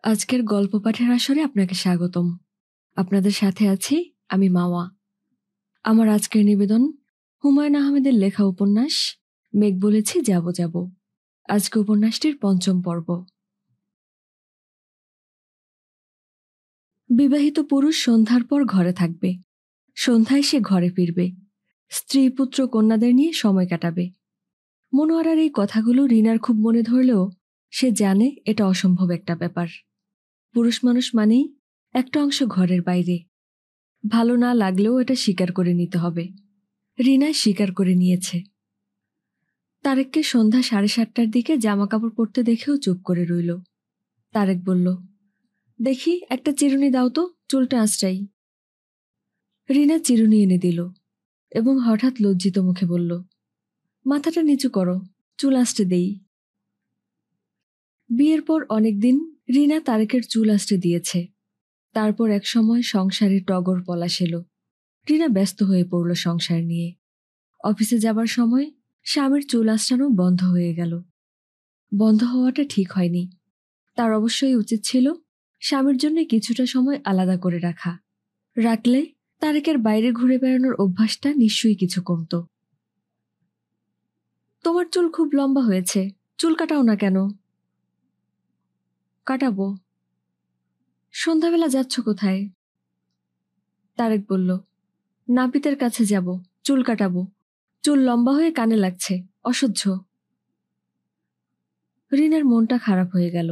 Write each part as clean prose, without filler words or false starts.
আজকের গল্প পাঠের আসরে আপনাকে স্বাগতম। আপনাদের সাথে আছি আমি মাওয়া। আমার আজকের নিবেদন হুমায়ুন আহমেদের লেখা উপন্যাস মেঘ বলেছি যাব যাব। আজকে উপন্যাসটির পঞ্চম পর্ব। বিবাহিত পুরুষ সন্ধ্যার পর ঘরে থাকবে, সন্ধ্যায় সে ঘরে ফিরবে, স্ত্রী পুত্র কন্যাদের নিয়ে সময় কাটাবে। মনোয়ারার এই কথাগুলো রিনার খুব মনে ধরলেও সে জানে এটা অসম্ভব একটা ব্যাপার। পুরুষ মানুষ মানেই একটা অংশ ঘরের বাইরে। ভালো না লাগলেও এটা স্বীকার করে নিতে হবে। রিনা স্বীকার করে নিয়েছে। তারেককে সন্ধ্যা 7:30টার দিকে জামা কাপড় পরতে দেখেও চুপ করে রইল। তারেক বলল, দেখি একটা চিরুনি দাও তো, চুলটা আঁচড়াই। রিনা চিরুনি এনে দিল এবং হঠাৎ লজ্জিত মুখে বলল, মাথাটা নিচু করো, চুল আঁচড়ে দেই। বিয়ের পর অনেকদিন রিনা তারেকের চুল আঁচড়ে দিয়েছে। তারপর এক সময় সংসারে টগর পলাশ এলো। রিনা ব্যস্ত হয়ে পড়ল সংসার নিয়ে। অফিসে যাবার সময় স্বামীর চুল আঁচড়ানো বন্ধ হয়ে গেল। বন্ধ হওয়াটা ঠিক হয়নি। তার অবশ্যই উচিত ছিল স্বামীর জন্য কিছুটা সময় আলাদা করে রাখা। রাখলে তারেকের বাইরে ঘুরে বেড়ানোর অভ্যাসটা নিশ্চয়ই কিছু কমত। তোমার চুল খুব লম্বা হয়েছে, চুল কাটাও না কেন? কাটাবো। সন্ধ্যাবেলা যাচ্ছ কোথায়? তারেক বলল, নাপিতের কাছে যাব, চুল কাটাবো। চুল লম্বা হয়ে কানে লাগছে, অসহ্য। রিনার মনটা খারাপ হয়ে গেল।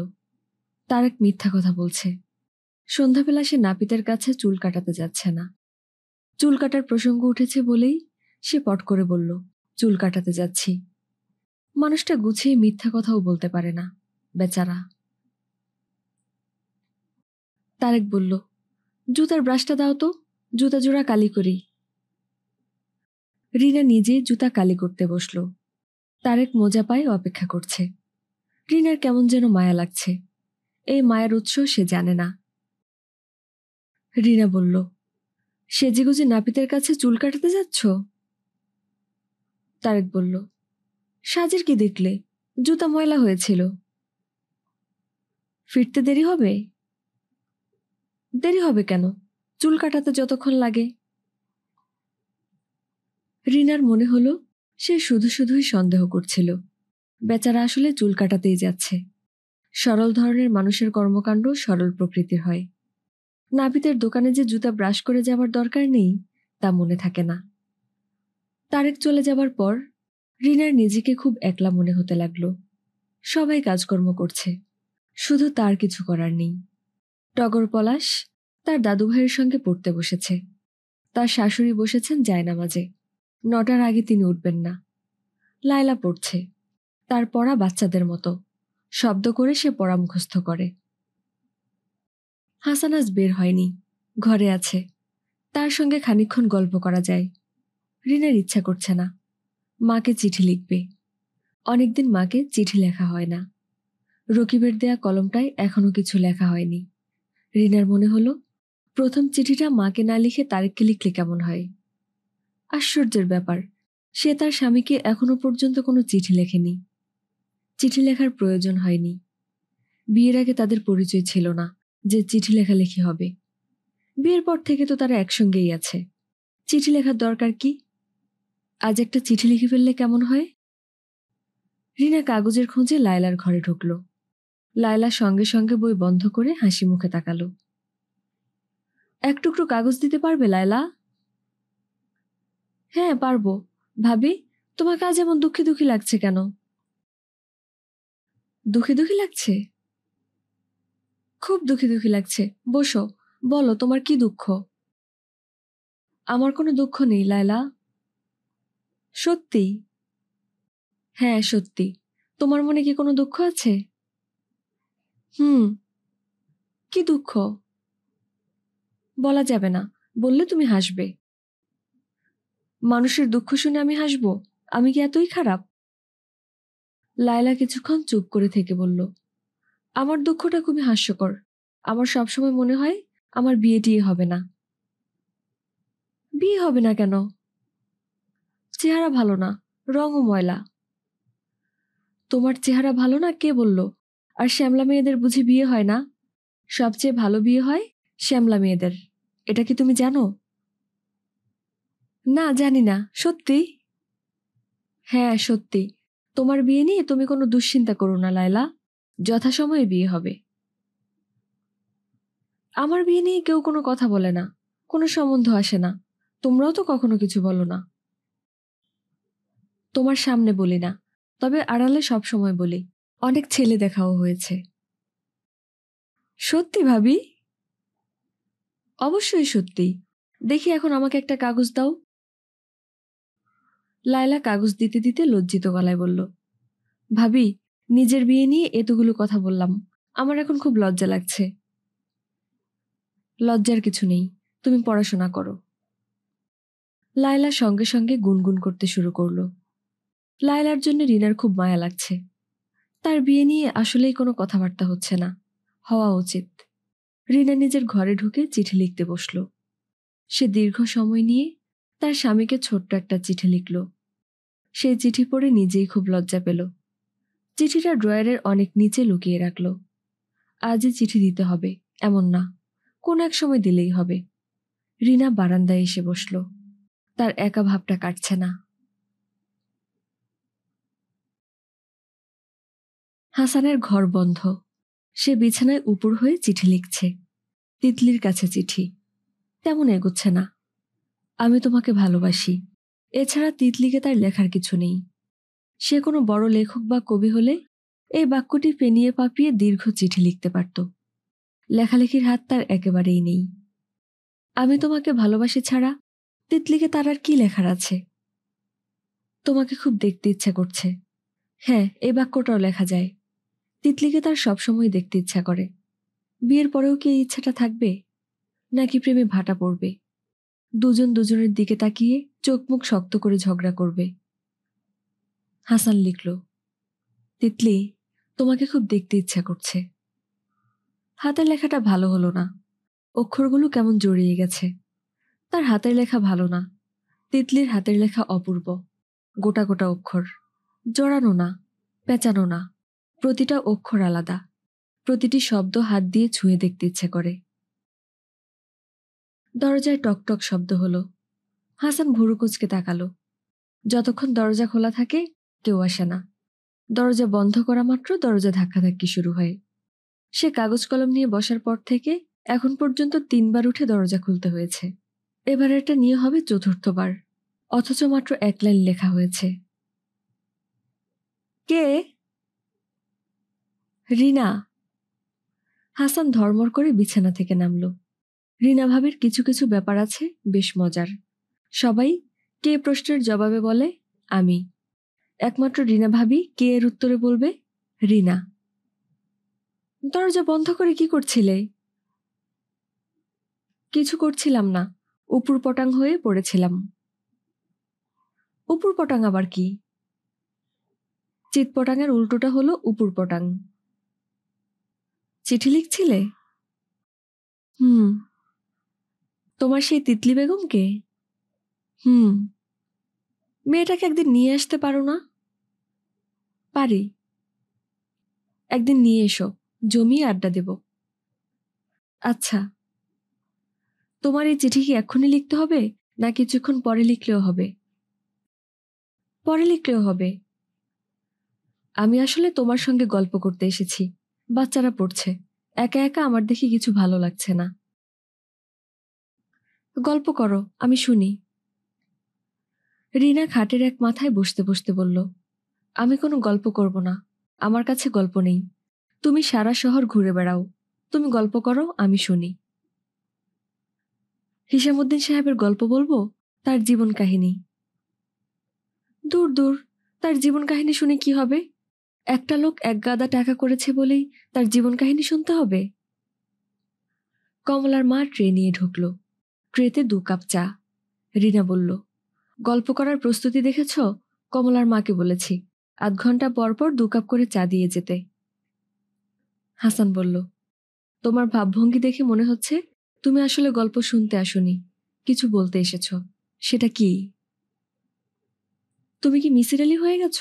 তারেক মিথ্যা কথা বলছে। সন্ধ্যাবেলা সে নাপিতের কাছে চুল কাটাতে যাচ্ছে না। চুল কাটার প্রসঙ্গ উঠেছে বলেই সে পট করে বলল, চুল কাটাতে যাচ্ছি। মানুষটা গুছিয়ে মিথ্যা কথাও বলতে পারে না, বেচারা। তারেক বলল, জুতার ব্রাশটা দাও তো, জুতা জোড়া কালি করি। রিনা নিজে জুতা কালি করতে বসল। তারেক মোজা পায়ে অপেক্ষা করছে। রিনার কেমন যেন মায়া লাগছে। এই মায়ের উৎস সে জানে না। রিনা বলল, সেজেগুজে নাপিতের কাছে চুল কাটাতে যাচ্ছ? তারেক বলল, সাজের কি দেখলে, জুতা ময়লা হয়েছিল। ফিরতে দেরি হবে? দেরি হবে কেন, চুল কাটাতে যতক্ষণ লাগে। রিনার মনে হলো সে শুধু শুধুই সন্দেহ করছিল। বেচারা আসলে চুল কাটাতেই যাচ্ছে। সরল ধরনের মানুষের কর্মকাণ্ড সরল প্রকৃতির হয়। নাপিতের দোকানে যে জুতা ব্রাশ করে যাবার দরকার নেই তা মনে থাকে না। তারেক চলে যাবার পর রিনার নিজেকে খুব একলা মনে হতে লাগলো। সবাই কাজকর্ম করছে, শুধু তার কিছু করার নেই। টগর পলাশ তার দাদুভাইয়ের সঙ্গে পড়তে বসেছে। তার শাশুড়ি বসেছেন জায়নামাজে। 9টার আগে তিনি উঠবেন না। লায়লা পড়ছে, তার পড়া বাচ্চাদের মতো। শব্দ করে সে পড়া মুখস্থ করে। হাসান আজ বের হয়নি, ঘরে আছে। তার সঙ্গে খানিকক্ষণ গল্প করা যায়। রিনার ইচ্ছা করছে না। মাকে চিঠি লিখবে। অনেকদিন মাকে চিঠি লেখা হয় না। রকিবের দেয়া কলমটায় এখনো কিছু লেখা হয়নি। রিনার মনে হলো প্রথম চিঠিটা মাকে না লিখে তারেককে লিখলে কেমন হয়। আশ্চর্যের ব্যাপার, সে তার স্বামীকে এখনো পর্যন্ত কোনো চিঠি লেখেনি। চিঠি লেখার প্রয়োজন হয়নি। বিয়ের আগে তাদের পরিচয় ছিল না যে চিঠি লেখালেখি হবে। বিয়ের পর থেকে তো তারা একসঙ্গেই আছে। চিঠি লেখার দরকার কি? আজ একটা চিঠি লিখে ফেললে কেমন হয়? রিনা কাগজের খোঁজে লায়লার ঘরে ঢুকল। লায়লা সঙ্গে সঙ্গে বই বন্ধ করে হাসি মুখে তাকালো। এক টুকরো কাগজ দিতে পারবে লায়লা? হ্যাঁ পারবো। ভাবি, তোমাকে আজ এমন দুঃখী দুঃখী লাগছে কেন? দুঃখী দুঃখী লাগছে? খুব দুঃখী দুঃখী লাগছে। বসো, বলো তোমার কি দুঃখ। আমার কোনো দুঃখ নেই লায়লা। সত্যি? হ্যাঁ সত্যি। তোমার মনে কি কোনো দুঃখ আছে? হুম। কি দুঃখ? বলা যাবে না, বললে তুমি হাসবে। মানুষের দুঃখ শুনে আমি হাসবো? আমি কি এতই খারাপ? লায়লা কিছুক্ষণ চুপ করে থেকে বলল, আমার দুঃখটা খুবই হাস্যকর। আমার সবসময় মনে হয় আমার বিয়ে টিয়ে হবে না। বিয়ে হবে না কেন? চেহারা ভালো না, রঙও ময়লা। তোমার চেহারা ভালো না কে বলল? আর শ্যামলা মেয়েদের বুঝি বিয়ে হয় না? সবচেয়ে ভালো বিয়ে হয় শ্যামলা মেয়েদের, এটা কি তুমি জানো? না, জানি না। সত্যি? হ্যাঁ, সত্যি। তোমার বিয়ে নিয়ে তুমি কোনো দুশ্চিন্তা করো না লায়লা, যথাসময়ে বিয়ে হবে। আমার বিয়ে নিয়ে কেউ কোনো কথা বলে না, কোনো সম্বন্ধ আসে না। তোমরাও তো কখনো কিছু বলো না। তোমার সামনে বলি না, তবে আড়ালে সব সময় বলি। অনেক ছেলে দেখাও হয়েছে। সত্যি ভাবি? অবশ্যই সত্যি। দেখি এখন আমাকে একটা কাগজ দাও। লায়লা কাগজ দিতে দিতে লজ্জিত গলায় বলল, ভাবি, নিজের বিয়ে নিয়ে এতগুলো কথা বললাম, আমার এখন খুব লজ্জা লাগছে। লজ্জার কিছু নেই, তুমি পড়াশোনা করো। লায়লা সঙ্গে সঙ্গে গুনগুন করতে শুরু করলো। লায়লার জন্য রিনার খুব মায়া লাগছে। তার বিয়ে নিয়ে আসলেই কোনো কথাবার্তা হচ্ছে না, হওয়া উচিত। রিনা নিজের ঘরে ঢুকে চিঠি লিখতে বসল। সে দীর্ঘ সময় নিয়ে তার স্বামীকে ছোট্ট একটা চিঠি লিখল। সেই চিঠি পড়ে নিজেই খুব লজ্জা পেল। চিঠিটা ড্রয়ারের অনেক নিচে লুকিয়ে রাখল। আজই চিঠি দিতে হবে এমন না, কোন এক সময় দিলেই হবে। রিনা বারান্দায় এসে বসল। তার একা ভাবটা কাটছে না। হাসানের ঘর বন্ধ। সে বিছানায় উপুড় হয়ে চিঠি লিখছে। তিতলির কাছে চিঠি। তেমন এগোচ্ছে না। আমি তোমাকে ভালোবাসি, এছাড়া তিতলিকে তার লেখার কিছু নেই। সে কোনো বড় লেখক বা কবি হলে এই বাক্যটি পেনিয়ে পাপিয়ে দীর্ঘ চিঠি লিখতে পারত। লেখালেখির হাত তার একেবারেই নেই। আমি তোমাকে ভালোবাসি ছাড়া তিতলিকে তার আর কি লেখার আছে? তোমাকে খুব দেখতে ইচ্ছা করছে। হ্যাঁ, এই বাক্যটাও লেখা যায়। তিতলিকে তার সবসময় দেখতে ইচ্ছা করে। বিয়ের পরেও কি এই ইচ্ছাটা থাকবে, নাকি প্রেমে ভাটা পড়বে? দুজন দুজনের দিকে তাকিয়ে চোখ মুখ শক্ত করে ঝগড়া করবে। হাসান লিখল, তিতলি, তোমাকে খুব দেখতে ইচ্ছা করছে। হাতের লেখাটা ভালো হলো না, অক্ষরগুলো কেমন জড়িয়ে গেছে। তার হাতের লেখা ভালো না, তিতলির হাতের লেখা অপূর্ব। গোটা গোটা অক্ষর, জড়ানো না, পেঁচানো না। প্রতিটা অক্ষর আলাদা, প্রতিটি শব্দ হাত দিয়ে ছুঁয়ে দেখতে ইচ্ছে করে। দরজায় টকটক শব্দ হলো। হাসান ভুরু কুঁচকে তাকালো। যতক্ষণ দরজা খোলা থাকে কেউ আসে না। দরজা বন্ধ করা মাত্র দরজা ধাক্কাধাক্কি শুরু হয়। সে কাগজ কলম নিয়ে বসার পর থেকে এখন পর্যন্ত 3বার উঠে দরজা খুলতে হয়েছে। এবার এটা নিয়ে হবে চতুর্থবার, অথচ মাত্র 1 লাইন লেখা হয়েছে। কে? রিনা। হাসান ধর্মর করে বিছানা থেকে নামল। রিনা ভাবির কিছু কিছু ব্যাপার আছে বেশ মজার। সবাই কে প্রশ্নের জবাবে বলে আমি। একমাত্র রিনা ভাবি কে এর উত্তরে বলবে রিনা। দরজা বন্ধ করে কি করছিলে? কিছু করছিলাম না, উপুর পটাং হয়ে পড়েছিলাম। উপুর পটাং আবার কি? চিৎপটাঙের উল্টোটা হলো উপুর পটাং। চিঠি লিখছিলে? হুম। তোমার সেই তিতলি বেগমকে? হুম। মেয়েটাকে একদিন নিয়ে আসতে পারো না? পারি। একদিন নিয়ে এসো, জমিয়ে আড্ডা দেব। আচ্ছা। তোমার এই চিঠি কি এক্ষুনি লিখতে হবে, না কিছুক্ষণ পরে লিখলেও হবে? পরে লিখলেও হবে। আমি আসলে তোমার সঙ্গে গল্প করতে এসেছি। বাচ্চারা পড়ছে, একা একা আমার দেখি কিছু ভালো লাগছে না। গল্প করো, আমি শুনি। রিনা খাটের এক মাথায় বসতে বসতে বলল, আমি কোনো গল্প করব না, আমার কাছে গল্প নেই। তুমি সারা শহর ঘুরে বেড়াও, তুমি গল্প করো, আমি শুনি। হিসামুদ্দিন সাহেবের গল্প বলবো? তার জীবন কাহিনী? দূর দূর, তার জীবন কাহিনী শুনে কি হবে? একটা লোক এক গাদা টাকা করেছে বলেই তার জীবন কাহিনী শুনতে হবে? কমলার মা ট্রে নিয়ে ঢুকল। ট্রেতে 2 কাপ চা। রিনা বলল, গল্প করার প্রস্তুতি দেখেছ? কমলার মাকে বলেছি 8 ঘন্টা পর পর 2 কাপ করে চা দিয়ে যেতে। হাসান বলল, তোমার ভাবভঙ্গি দেখে মনে হচ্ছে তুমি আসলে গল্প শুনতে আসোনি, কিছু বলতে এসেছ। সেটা কি? তুমি কি মিসির আলি হয়ে গেছ?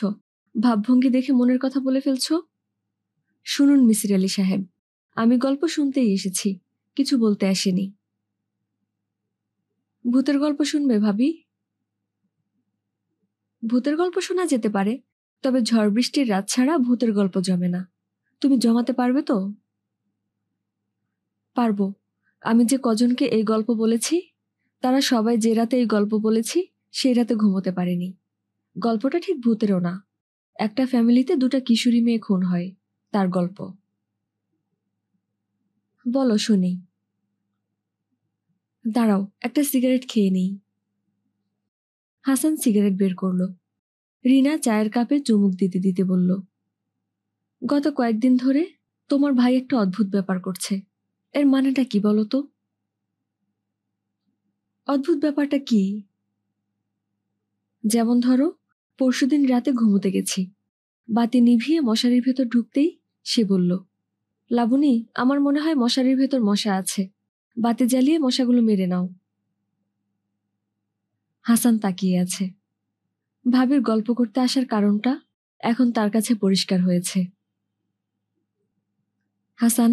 ভাবভঙ্গি দেখে মনের কথা বলে ফেলছ? শুনুন মিসির আলি সাহেব, আমি গল্প শুনতেই এসেছি, কিছু বলতে আসিনি। ভূতের গল্প শুনবে ভাবি? ভূতের গল্প শোনা যেতে পারে, তবে ঝড় বৃষ্টির রাত ছাড়া ভূতের গল্প জমে না। তুমি জমাতে পারবে তো? পারবো। আমি যে কজনকে এই গল্প বলেছি, তারা সবাই যে রাতে এই গল্প বলেছি সেই রাতে ঘুমোতে পারেনি। গল্পটা ঠিক ভূতেরও না, একটা ফ্যামিলিতে দুটা কিশোরী মেয়ে খুন হয়, তার গল্প। বলো শুনি। দাঁড়াও, একটা সিগারেট খেয়ে নিই। হাসান সিগারেট বের করলো। রিনা চায়ের কাপে চুমুক দিতে দিতে বলল, গত কয়েকদিন ধরে তোমার ভাই একটা অদ্ভুত ব্যাপার করছে। এর মানেটা কি বলো তো? অদ্ভুত ব্যাপারটা কি? যেমন ধরো, পরশুদিন রাতে ঘুমোতে গেছি, বাতি নিভিয়ে মশারির ভেতর ঢুকতেই সে বলল, লাবণী, আমার মনে হয় মশারির ভেতর মশা আছে, বাতি জ্বালিয়ে মশাগুলো মেরে নাও। হাসান তাকিয়ে আছে। ভাবির গল্প করতে আসার কারণটা এখন তার কাছে পরিষ্কার হয়েছে। হাসান।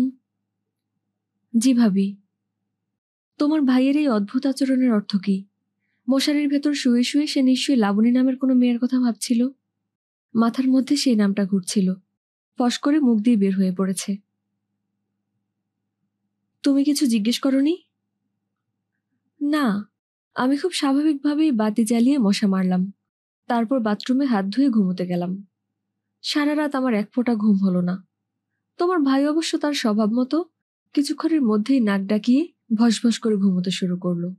জি ভাবি। তোমার ভাইয়ের এই অদ্ভুত আচরণের অর্থ কি? মশারির ভেতর শুয়ে শুয়ে সে নিশ্চয়ই লাবণী নামের কোনো মেয়ের কথা ভাবছিল। মাথার মধ্যে সেই নামটা ঘুরছিল, ফস করে মুখ দিয়ে বের হয়ে পড়েছে। তুমি কিছু জিজ্ঞেস করনি? না, আমি খুব স্বাভাবিকভাবেই বাতি জ্বালিয়ে মশা মারলাম, তারপর বাথরুমে হাত ধুয়ে ঘুমোতে গেলাম। সারা রাত আমার এক ফোঁটা ঘুম হলো না। তোমার ভাই অবশ্য তার স্বভাব মতো কিছুক্ষণের মধ্যেই নাক ডাকিয়ে ভসভস করে ঘুমোতে শুরু করলো।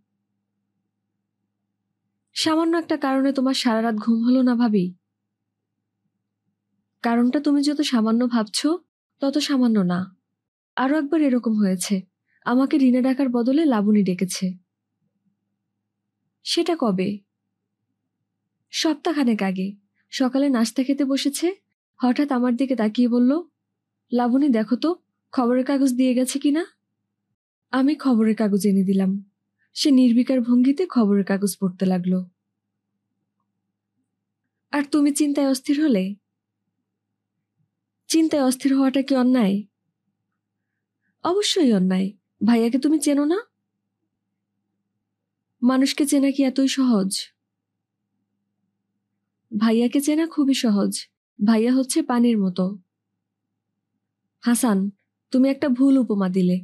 সামান্য একটা কারণে তোমার সারা রাত ঘুম হলো না ভাবি? কারণটা তুমি যত সামান্য ভাবছো তত সামান্য না। আরো একবার এরকম হয়েছে, আমাকে রিনা ডাকার বদলে লাবণী ডেকেছে। সেটা কবে? সপ্তাহখানেক আগে। সকালে নাস্তা খেতে বসেছে, হঠাৎ আমার দিকে তাকিয়ে বলল, লাবণী দেখো তো, খবরের কাগজ দিয়ে গেছে কিনা। আমি খবরের কাগজ এনে দিলাম। সে নির্বিকার ভঙ্গিতে খবরের কাগজ পড়তে লাগলো। আর তুমি চিন্তায় অস্থির হলে? চিন্তায় অস্থির হওয়াটা কি অন্যায়? অবশ্যই অন্যায়। ভাইয়াকে তুমি চেনো না? মানুষকে চেনা কি এতই সহজ? ভাইয়াকে চেনা খুবই সহজ। ভাইয়া হচ্ছে পানির মতো। হাসান, তুমি একটা ভুল উপমা দিলে।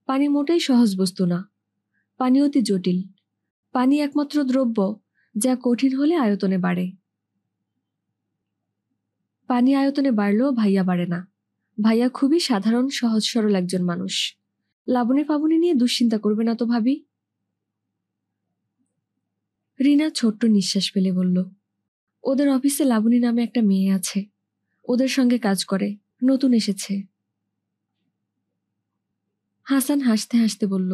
পানি মোটেই সহজ বস্তু না, পানি অতি জটিল। পানি একমাত্র দ্রব্য যা কঠিন হলে আয়তনে বাড়ে। পানি আয়তনে বাড়লেও ভাইয়া বাড়ে না। ভাইয়া খুবই সাধারণ সহজ সরল একজন মানুষ। লাবণী ফাবণী নিয়ে দুশ্চিন্তা করবে না তো ভাবি। রিনা ছোট্ট নিঃশ্বাস ফেলে বলল, ওদের অফিসে লাবণী নামে একটা মেয়ে আছে, ওদের সঙ্গে কাজ করে, নতুন এসেছে। হাসান হাসতে হাসতে বলল,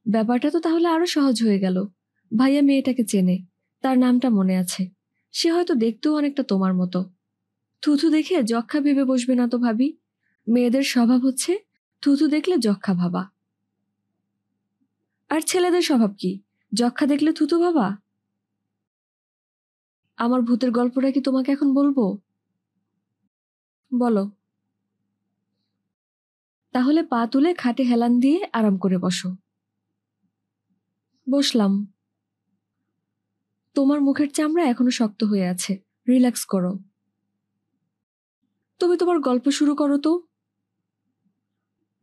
ব্যাপারটা তো তাহলে আরো সহজ হয়ে গেল। ভাইয়া মেয়েটাকে চেনে, তার নামটা মনে আছে। সে হয়তো দেখতেও অনেকটা তোমার মতো। থুথু দেখে যক্ষা ভেবে বসবে না তো ভাবি। মেয়েদের স্বভাব হচ্ছে থুথু দেখলে যক্ষা ভাবা। আর ছেলেদের স্বভাব কি, যক্ষা দেখলে থুথু ভাবা? আমার ভূতের গল্পটা কি তোমাকে এখন বলবো? বলো। তাহলে পা তুলে খাটে হেলান দিয়ে আরাম করে বসো। বসলাম। তোমার মুখের চামড়া এখনো শক্ত হয়ে আছে, রিল্যাক্স করো। তুমি তোমার গল্প শুরু করো তো।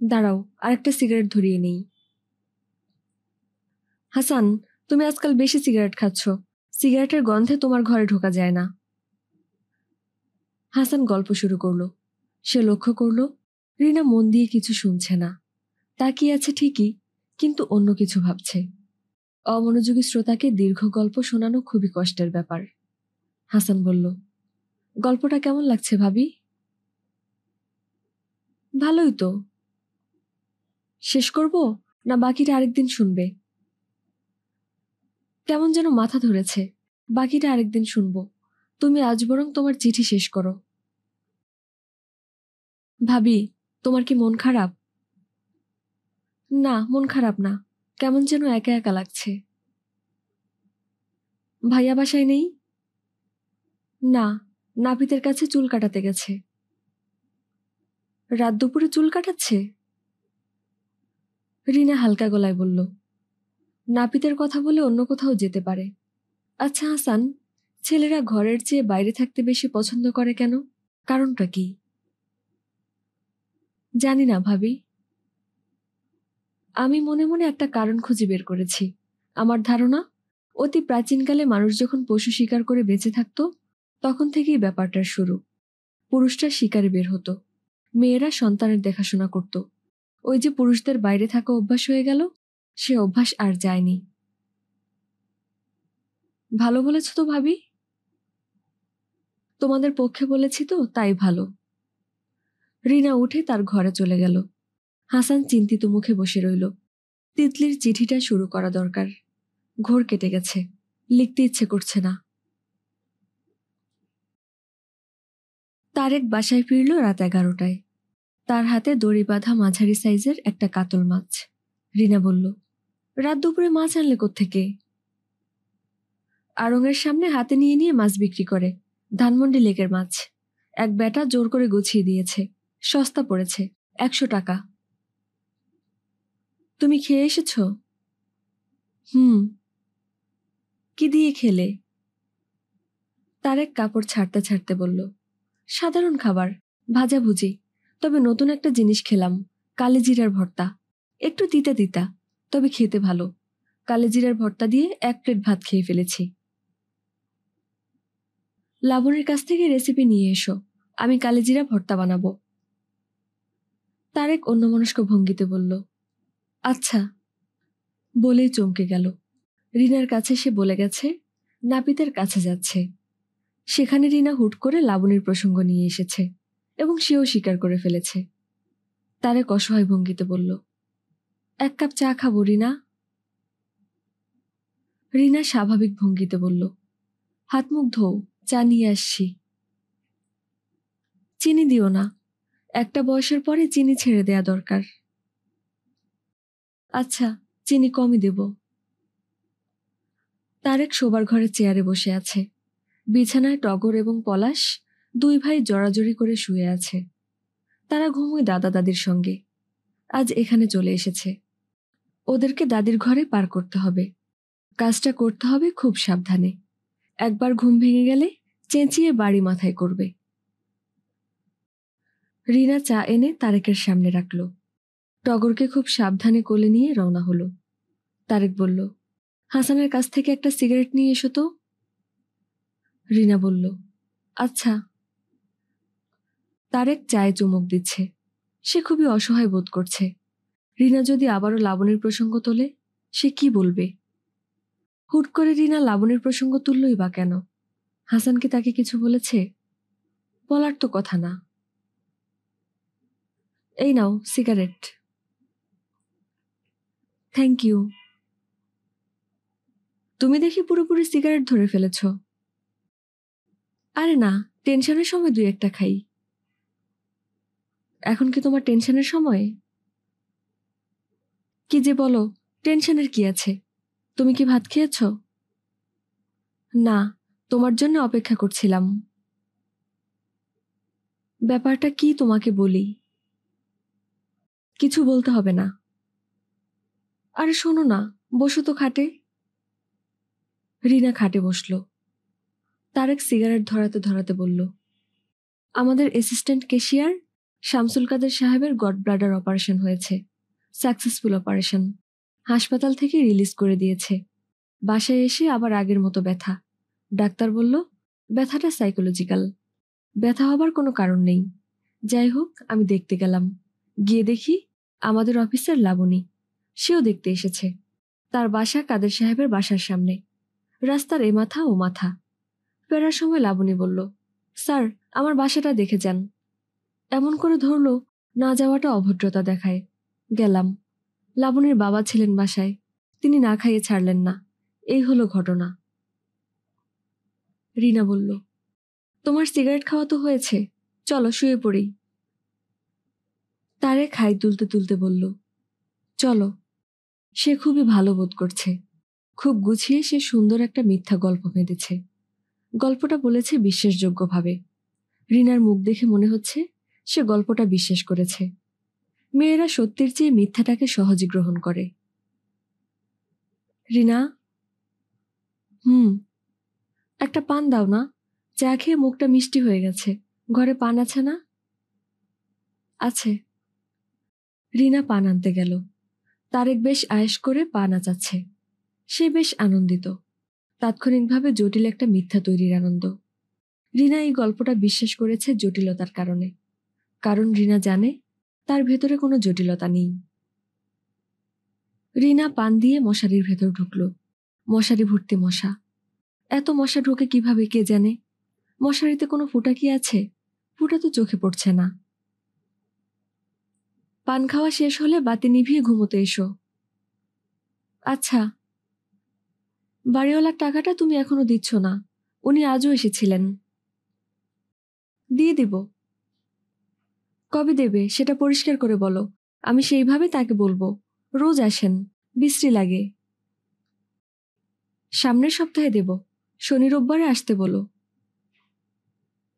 দাঁড়াও, আরেকটা সিগারেট ধরিয়ে নেই। হাসান, তুমি আজকাল বেশি সিগারেট খাচ্ছ, সিগারেটের গন্ধে তোমার ঘরে ঢোকা যায় না। হাসান গল্প শুরু করলো। সে লক্ষ্য করলো রিনা মন দিয়ে কিছু শুনছে না, তাকিয়ে আছে ঠিকই, কিন্তু অন্য কিছু ভাবছে। অমনোযোগী শ্রোতাকে দীর্ঘ গল্প শোনানো খুবই কষ্টের ব্যাপার। হাসান বলল, গল্পটা কেমন লাগছে ভাবি? ভালোই তো। শেষ করব না বাকিটা আরেকদিন শুনবে? কেমন যেন মাথা ধরেছে, বাকিটা আরেকদিন শুনবো। তুমি আজ বরং তোমার চিঠি শেষ করো। ভাবি, তোমার কি মন খারাপ? না, মন খারাপ না, কেমন যেন একা একা লাগছে। ভাইয়া বাসায় নেই? না, নাপিতের কাছে চুল কাটাতে গেছে। রাত দুপুরে চুল কাটাচ্ছে? রিনা হালকা গলায় বলল, নাপিতের কথা বলে অন্য কোথাও যেতে পারে। আচ্ছা হাসান, ছেলেরা ঘরের চেয়ে বাইরে থাকতে বেশি পছন্দ করে কেন? কারণটা কি? জানি না ভাবি। আমি মনে মনে একটা কারণ খুঁজে বের করেছি। আমার ধারণা, অতি প্রাচীনকালে মানুষ যখন পশু শিকার করে বেঁচে থাকত, তখন থেকেই ব্যাপারটার শুরু। পুরুষরা শিকারে বের হতো, মেয়েরা সন্তানের দেখাশোনা করত। ওই যে পুরুষদের বাইরে থাকা অভ্যাস হয়ে গেল, সে অভ্যাস আর যায়নি। ভালো বলেছ তো ভাবি। তোমাদের পক্ষে বলেছি তো, তাই ভালো। রিনা উঠে তার ঘরে চলে গেল। হাসান চিন্তিত মুখে বসে রইল। তিতলির চিঠিটা শুরু করা দরকার। ঘোর কেটে গেছে, লিখতে ইচ্ছে করছে না। তারেক বাসায় ফিরল রাত 11টায়। তার হাতে দড়ি বাঁধা মাঝারি সাইজের একটা কাতল মাছ। রিনা বলল, রাত দুপুরে মাছ আনলে কোত্থেকে? আড়ঙের সামনে হাতে নিয়ে নিয়ে মাছ বিক্রি করে, ধানমন্ডি লেকের মাছ। এক বেটা জোর করে গুছিয়ে দিয়েছে, সস্তা পড়েছে, 100 টাকা। তুমি খেয়ে এসেছ? হুম। কি দিয়ে খেলে? তারেক কাপড় ছাড়তে ছাড়তে বলল, সাধারণ খাবার, ভাজাভুজি। তবে নতুন একটা জিনিস খেলাম, কালিজিরার ভর্তা। একটু তিতা তিতা, তবে খেতে ভালো। কালিজিরার ভর্তা দিয়ে 1 প্লেট ভাত খেয়ে ফেলেছি। লাবণীর কাছ থেকে রেসিপি নিয়ে এসো, আমি কালিজিরা ভর্তা বানাবো। তারেক অন্যমনস্ক ভঙ্গিতে বলল, আচ্ছা। বলেই চমকে গেল। রিনার কাছে সে বলে গেছে নাপিতের কাছে যাচ্ছে। সেখানে রিনা হুট করে লাবণীর প্রসঙ্গ নিয়ে এসেছে এবং সেও স্বীকার করে ফেলেছে। তারেক অসহায় ভঙ্গিতে বলল, 1 কাপ চা খাবো রিনা। রিনা স্বাভাবিক ভঙ্গিতে বলল, হাত মুখ ধোও, চা নিয়ে আসছি। চিনি দিও না, একটা বয়সের পরে চিনি ছেড়ে দেয়া দরকার। আচ্ছা, চিনি কমই দেব। তারেক শোবার ঘরে চেয়ারে বসে আছে। বিছানায় টগর এবং পলাশ 2 ভাই জড়াজড়ি করে শুয়ে আছে। তারা ঘুমোয় দাদা দাদির সঙ্গে। আজ এখানে চলে এসেছে। ওদেরকে দাদির ঘরে পার করতে হবে। কাজটা করতে হবে খুব সাবধানে। একবার ঘুম ভেঙে গেলে চেঁচিয়ে বাড়ি মাথায় করবে। রিনা চা এনে তারেকের সামনে রাখল। টগরকে খুব সাবধানে কোলে নিয়ে রওনা হলো। তারেক বলল, হাসানের কাছ থেকে একটা সিগারেট নিয়ে এসো তো। রিনা বলল, আচ্ছা। তারেক চায়ে চুমুক দিচ্ছে। সে খুবই অসহায় বোধ করছে। রিনা যদি আবারও লাবণীর প্রসঙ্গ তোলে, সে কি বলবে? হুট করে রিনা লাবণীর প্রসঙ্গ তুললই বা কেন? হাসান কি তাকে কিছু বলেছে? বলার তো কথা না। এই নাও সিগারেট। Thank you. তুমি দেখি পুরোপুরি সিগারেট ধরে ফেলেছ। আরে না, টেনশনের সময় 2-1টা খাই। এখন কি তোমার টেনশনের সময়? কি যে বলো, টেনশনের কি আছে? তুমি কি ভাত খেয়েছ? না, তোমার জন্য অপেক্ষা করছিলাম। ব্যাপারটা কি তোমাকে বলি? কিছু বলতে হবে না। আরে শোনো না, বসো তো খাটে। রিনা খাটে বসল। তারেক সিগারেট ধরাতে ধরাতে বলল, আমাদের অ্যাসিস্ট্যান্ট ক্যাশিয়ার শামসুল কাদের সাহেবের গড ব্লাডার অপারেশন হয়েছে। Successful operation. হাসপাতাল থেকে রিলিজ করে দিয়েছে। বাসায় এসে আবার আগের মতো ব্যথা। ডাক্তার বলল, ব্যথাটা সাইকোলজিক্যাল। ব্যথা হবার কোনো কারণ নেই। যাই হোক, আমি দেখতে গেলাম। গিয়ে দেখি আমাদের অফিসার লাবণী। সেও দেখতে এসেছে। তার বাসা কাদের সাহেবের বাসার সামনে। রাস্তার এ মাথা ও মাথা। ফেরার সময় লাবণী বলল, স্যার, আমার বাসাটা দেখে যান। এমন করে ধরল, না যাওয়াটা অভদ্রতা দেখায়। গেলাম। লাবণীর বাবা ছিলেন বাসায়। তিনি না খাইয়ে ছাড়লেন না। এই হলো ঘটনা। রিনা বলল, তোমার সিগারেট খাওয়া তো হয়েছে, চলো শুয়ে পড়ি। তারে খাই তুলতে তুলতে বলল, চলো। সে খুবই ভালো বোধ করছে। খুব গুছিয়ে সে সুন্দর একটা মিথ্যা গল্প বেঁধেছে। গল্পটা বলেছে বিশ্বাসযোগ্যভাবে। রিনার মুখ দেখে মনে হচ্ছে সে গল্পটা বিশ্বাস করেছে। মেয়েরা সত্যির চেয়ে মিথ্যাটাকে সহজে গ্রহণ করে। রিনা, হুম, একটা পান দাও না। চা খেয়ে মুখটা মিষ্টি হয়ে গেছে। ঘরে পান আছে না? আছে। রিনা পান আনতে গেল। তারেক বেশ আয়েশ করে পান আচাচ্ছে। সে বেশ আনন্দিত। তাৎক্ষণিকভাবে জটিল একটা মিথ্যা তৈরির আনন্দ। রিনা এই গল্পটা বিশ্বাস করেছে জটিলতার কারণে। কারণ রিনা জানে তার ভেতরে কোনো জটিলতা নেই। রিনা পান দিয়ে মশারির ভেতর ঢুকল। মশারি ভর্তি মশা। এত মশা ঢোকে কিভাবে কে জানে? মশারিতে কোনো ফুটা কি আছে? ফুটা তো চোখে পড়ছে না। পান খাওয়া শেষ হলে বাতি নিভিয়ে ঘুমোতে এসো। আচ্ছা। বাড়িওয়ালার টাকাটা তুমি এখনো দিচ্ছ না। উনি আজও এসেছিলেন। দিয়ে দিব। কবে দেবে সেটা পরিষ্কার করে বলো। আমি সেইভাবে তাকে বলবো। রোজ আসেন, বিশ্রী লাগে। সামনের সপ্তাহে দেব। শনি রোববারে আসতে বলো।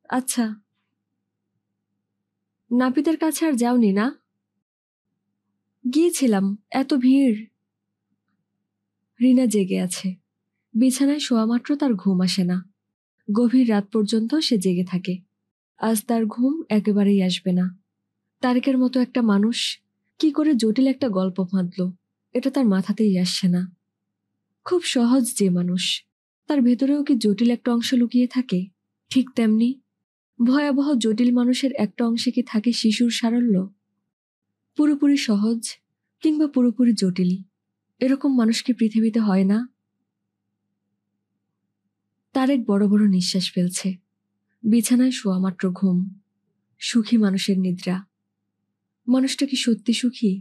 আচ্ছা। নাপিতের কাছে আর যাওনি না? গিয়েছিলাম, এত ভিড়। রিনা জেগে আছে। বিছানায় শোয়া মাত্র তার ঘুম আসে না। গভীর রাত পর্যন্ত সে জেগে থাকে। আজ তার ঘুম একেবারেই আসবে না। তারেকের মতো একটা মানুষ কি করে জটিল একটা গল্প বাঁধল, এটা তার মাথাতেই আসছে না। খুব সহজ যে মানুষ, তার ভেতরেও কি জটিল একটা অংশ লুকিয়ে থাকে? ঠিক তেমনি ভয়াবহ জটিল মানুষের একটা অংশে কি থাকে শিশুর সারল্য? পুরোপুরি সহজ কিংবা পুরোপুরি জটিল, এরকম মানুষ কি পৃথিবীতে হয় না? তারেক বড় বড় নিঃশ্বাস ফেলছে। বিছানায় শোয়া মাত্র ঘুম। সুখী মানুষের নিদ্রা। মানুষটা কি সত্যি সুখী?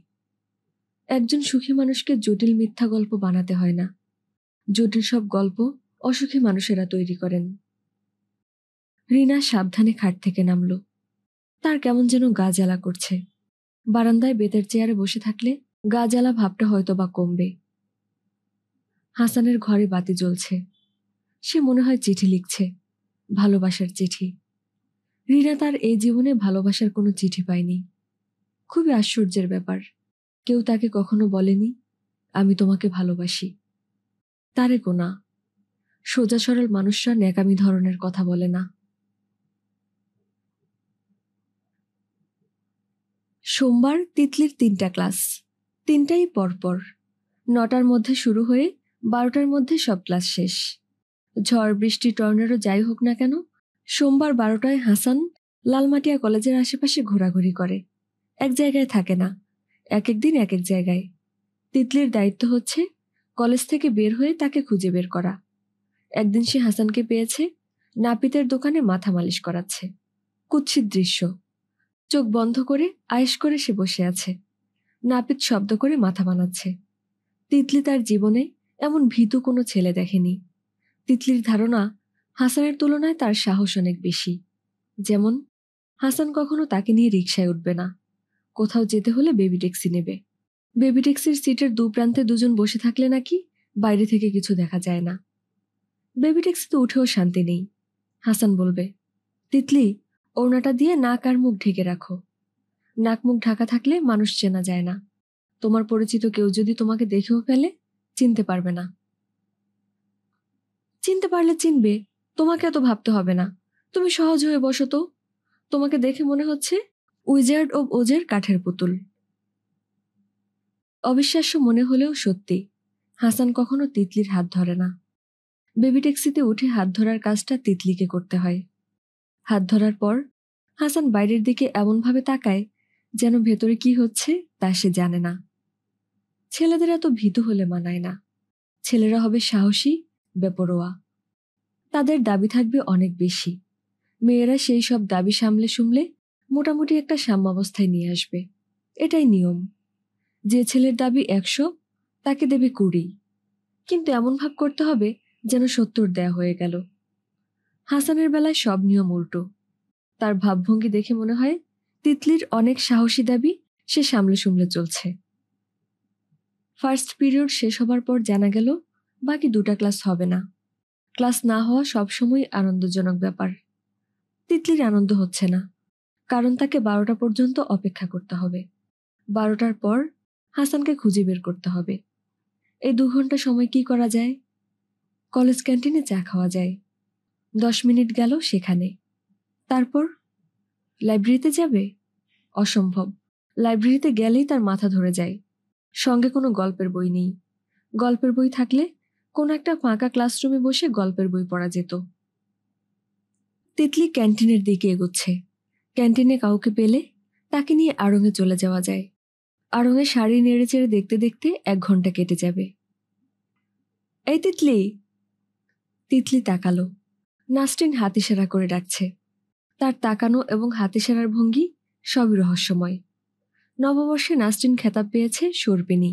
একজন সুখী মানুষকে জটিল মিথ্যা গল্প বানাতে হয় না। জটিল সব গল্প অসুখী মানুষেরা তৈরি করেন। রিনা সাবধানে খাট থেকে নামল। তার কেমন যেন গা জ্বালা করছে। বারান্দায় বেতের চেয়ারে বসে থাকলে গা জ্বালা ভাবটা হয়তো বা কমবে। হাসানের ঘরে বাতি জ্বলছে। সে মনে হয় চিঠি লিখছে, ভালোবাসার চিঠি। রিনা তার এই জীবনে ভালোবাসার কোনো চিঠি পায়নি। খুবই আশ্চর্যের ব্যাপার, কেউ তাকে কখনো বলেনি আমি তোমাকে ভালোবাসি। তারেকও না। সোজা সরল মানুষরা ন্যাকামি ধরনের কথা বলে না। সোমবার তিতলির 3টা ক্লাস, 3টাই পরপর। 9টার মধ্যে শুরু হয়ে 12টার মধ্যে সব ক্লাস শেষ। ঝড় বৃষ্টি টর্নেডো যাই হোক না কেন, সোমবার 12টায় হাসান লালমাটিয়া কলেজের আশেপাশে ঘোরাঘুরি করে। এক জায়গায় থাকে না, এক এক দিন এক এক জায়গায়। তিতলির দায়িত্ব হচ্ছে কলেজ থেকে বের হয়ে তাকে খুঁজে বের করা। একদিন সে হাসানকে পেয়েছে নাপিতের দোকানে মাথা মালিশ করাচ্ছে। কুৎসিত দৃশ্য। চোখ বন্ধ করে আয়েশ করে সে বসে আছে। নাপিত শব্দ করে মাথা বানাচ্ছে। তিতলি তার জীবনে এমন ভীতু কোনো ছেলে দেখেনি। তিতলির ধারণা হাসানের তুলনায় তার সাহস অনেক বেশি। যেমন হাসান কখনো তাকে নিয়ে রিকশায় উঠবে না। কোথাও যেতে হলে বেবি ট্যাক্সি নেবে। বেবি ট্যাক্সির সিটের দুপ্রান্তে দুজন বসে থাকলে নাকি বাইরে থেকে কিছু দেখা যায় না। বেবি ট্যাক্সিতে উঠেও শান্তি নেই। হাসান বলবে, তিতলি, ওড়নাটা দিয়ে নাক আর মুখ ঢেকে রাখো। নাক মুখ ঢাকা থাকলে মানুষ চেনা যায় না। তোমার পরিচিত কেউ যদি তোমাকে দেখেও ফেলে, চিনতে পারবে না। চিনতে পারলে চিনবে, তোমাকে এত ভাবতে হবে না। তুমি সহজ হয়ে বসো তো। তোমাকে দেখে মনে হচ্ছে উইজার্ড অব ওজের কাঠের পুতুল। অবিশ্বাস্য মনে হলেও সত্যি, হাসান কখনো তিতলির হাত ধরে না। বেবি ট্যাক্সিতে উঠে হাত ধরার কাজটা তিতলিকে করতে হয়। হাত ধরার পর হাসান বাইরের দিকে এমনভাবে তাকায় যেন ভেতরে কি হচ্ছে তা সে জানে না। ছেলেদের এত ভীতু হলে মানায় না। ছেলেরা হবে সাহসী, বেপরোয়া। তাদের দাবি থাকবে অনেক বেশি। মেয়েরা সেই সব দাবি সামলে সুমলে মোটামুটি একটা সাম্যাবস্থায় নিয়ে আসবে। এটাই নিয়ম। যে ছেলের দাবি 100, তাকে দেবে 20। কিন্তু এমন ভাব করতে হবে যেন 70 দেয়া হয়ে গেল। হাসানের বেলায় সব নিয়ম উল্টো। তার ভাবভঙ্গি দেখে মনে হয় তিতলির অনেক সাহসী দাবি সে সামলে সুমলে চলছে। ফার্স্ট পিরিয়ড শেষ হবার পর জানা গেল বাকি 2টা ক্লাস হবে না। ক্লাস না হওয়া সবসময় আনন্দজনক ব্যাপার। তিতলির আনন্দ হচ্ছে না, কারণ তাকে 12টা পর্যন্ত অপেক্ষা করতে হবে। 12টার পর হাসানকে খুঁজে বের করতে হবে। এই 2 ঘন্টা সময় কি করা যায়? কলেজ ক্যান্টিনে চা খাওয়া যায়। 10 মিনিট গেল সেখানে। তারপর লাইব্রেরিতে যাবে? অসম্ভব। লাইব্রেরিতে গেলেই তার মাথা ধরে যায়। সঙ্গে কোনো গল্পের বই নেই। গল্পের বই থাকলে কোনো একটা ফাঁকা ক্লাসরুমে বসে গল্পের বই পড়া যেত। তিতলি ক্যান্টিনের দিকে এগোচ্ছে। ক্যান্টিনে কাউকে পেলে তাকে নিয়ে আড়ঙে চলে যাওয়া যায়। আড়ঙে শাড়ি নেড়ে চেড়ে দেখতে দেখতে 1 ঘন্টা কেটে যাবে। এই তিতলি! তিতলি তাকালো। নাসরিন হাত ইশারা করে ডাকছে। তার তাকানো এবং হাত ইশারার ভঙ্গি সবই রহস্যময়। নববর্ষে নাসরিন খেতাব পেয়েছে সর্পিনী।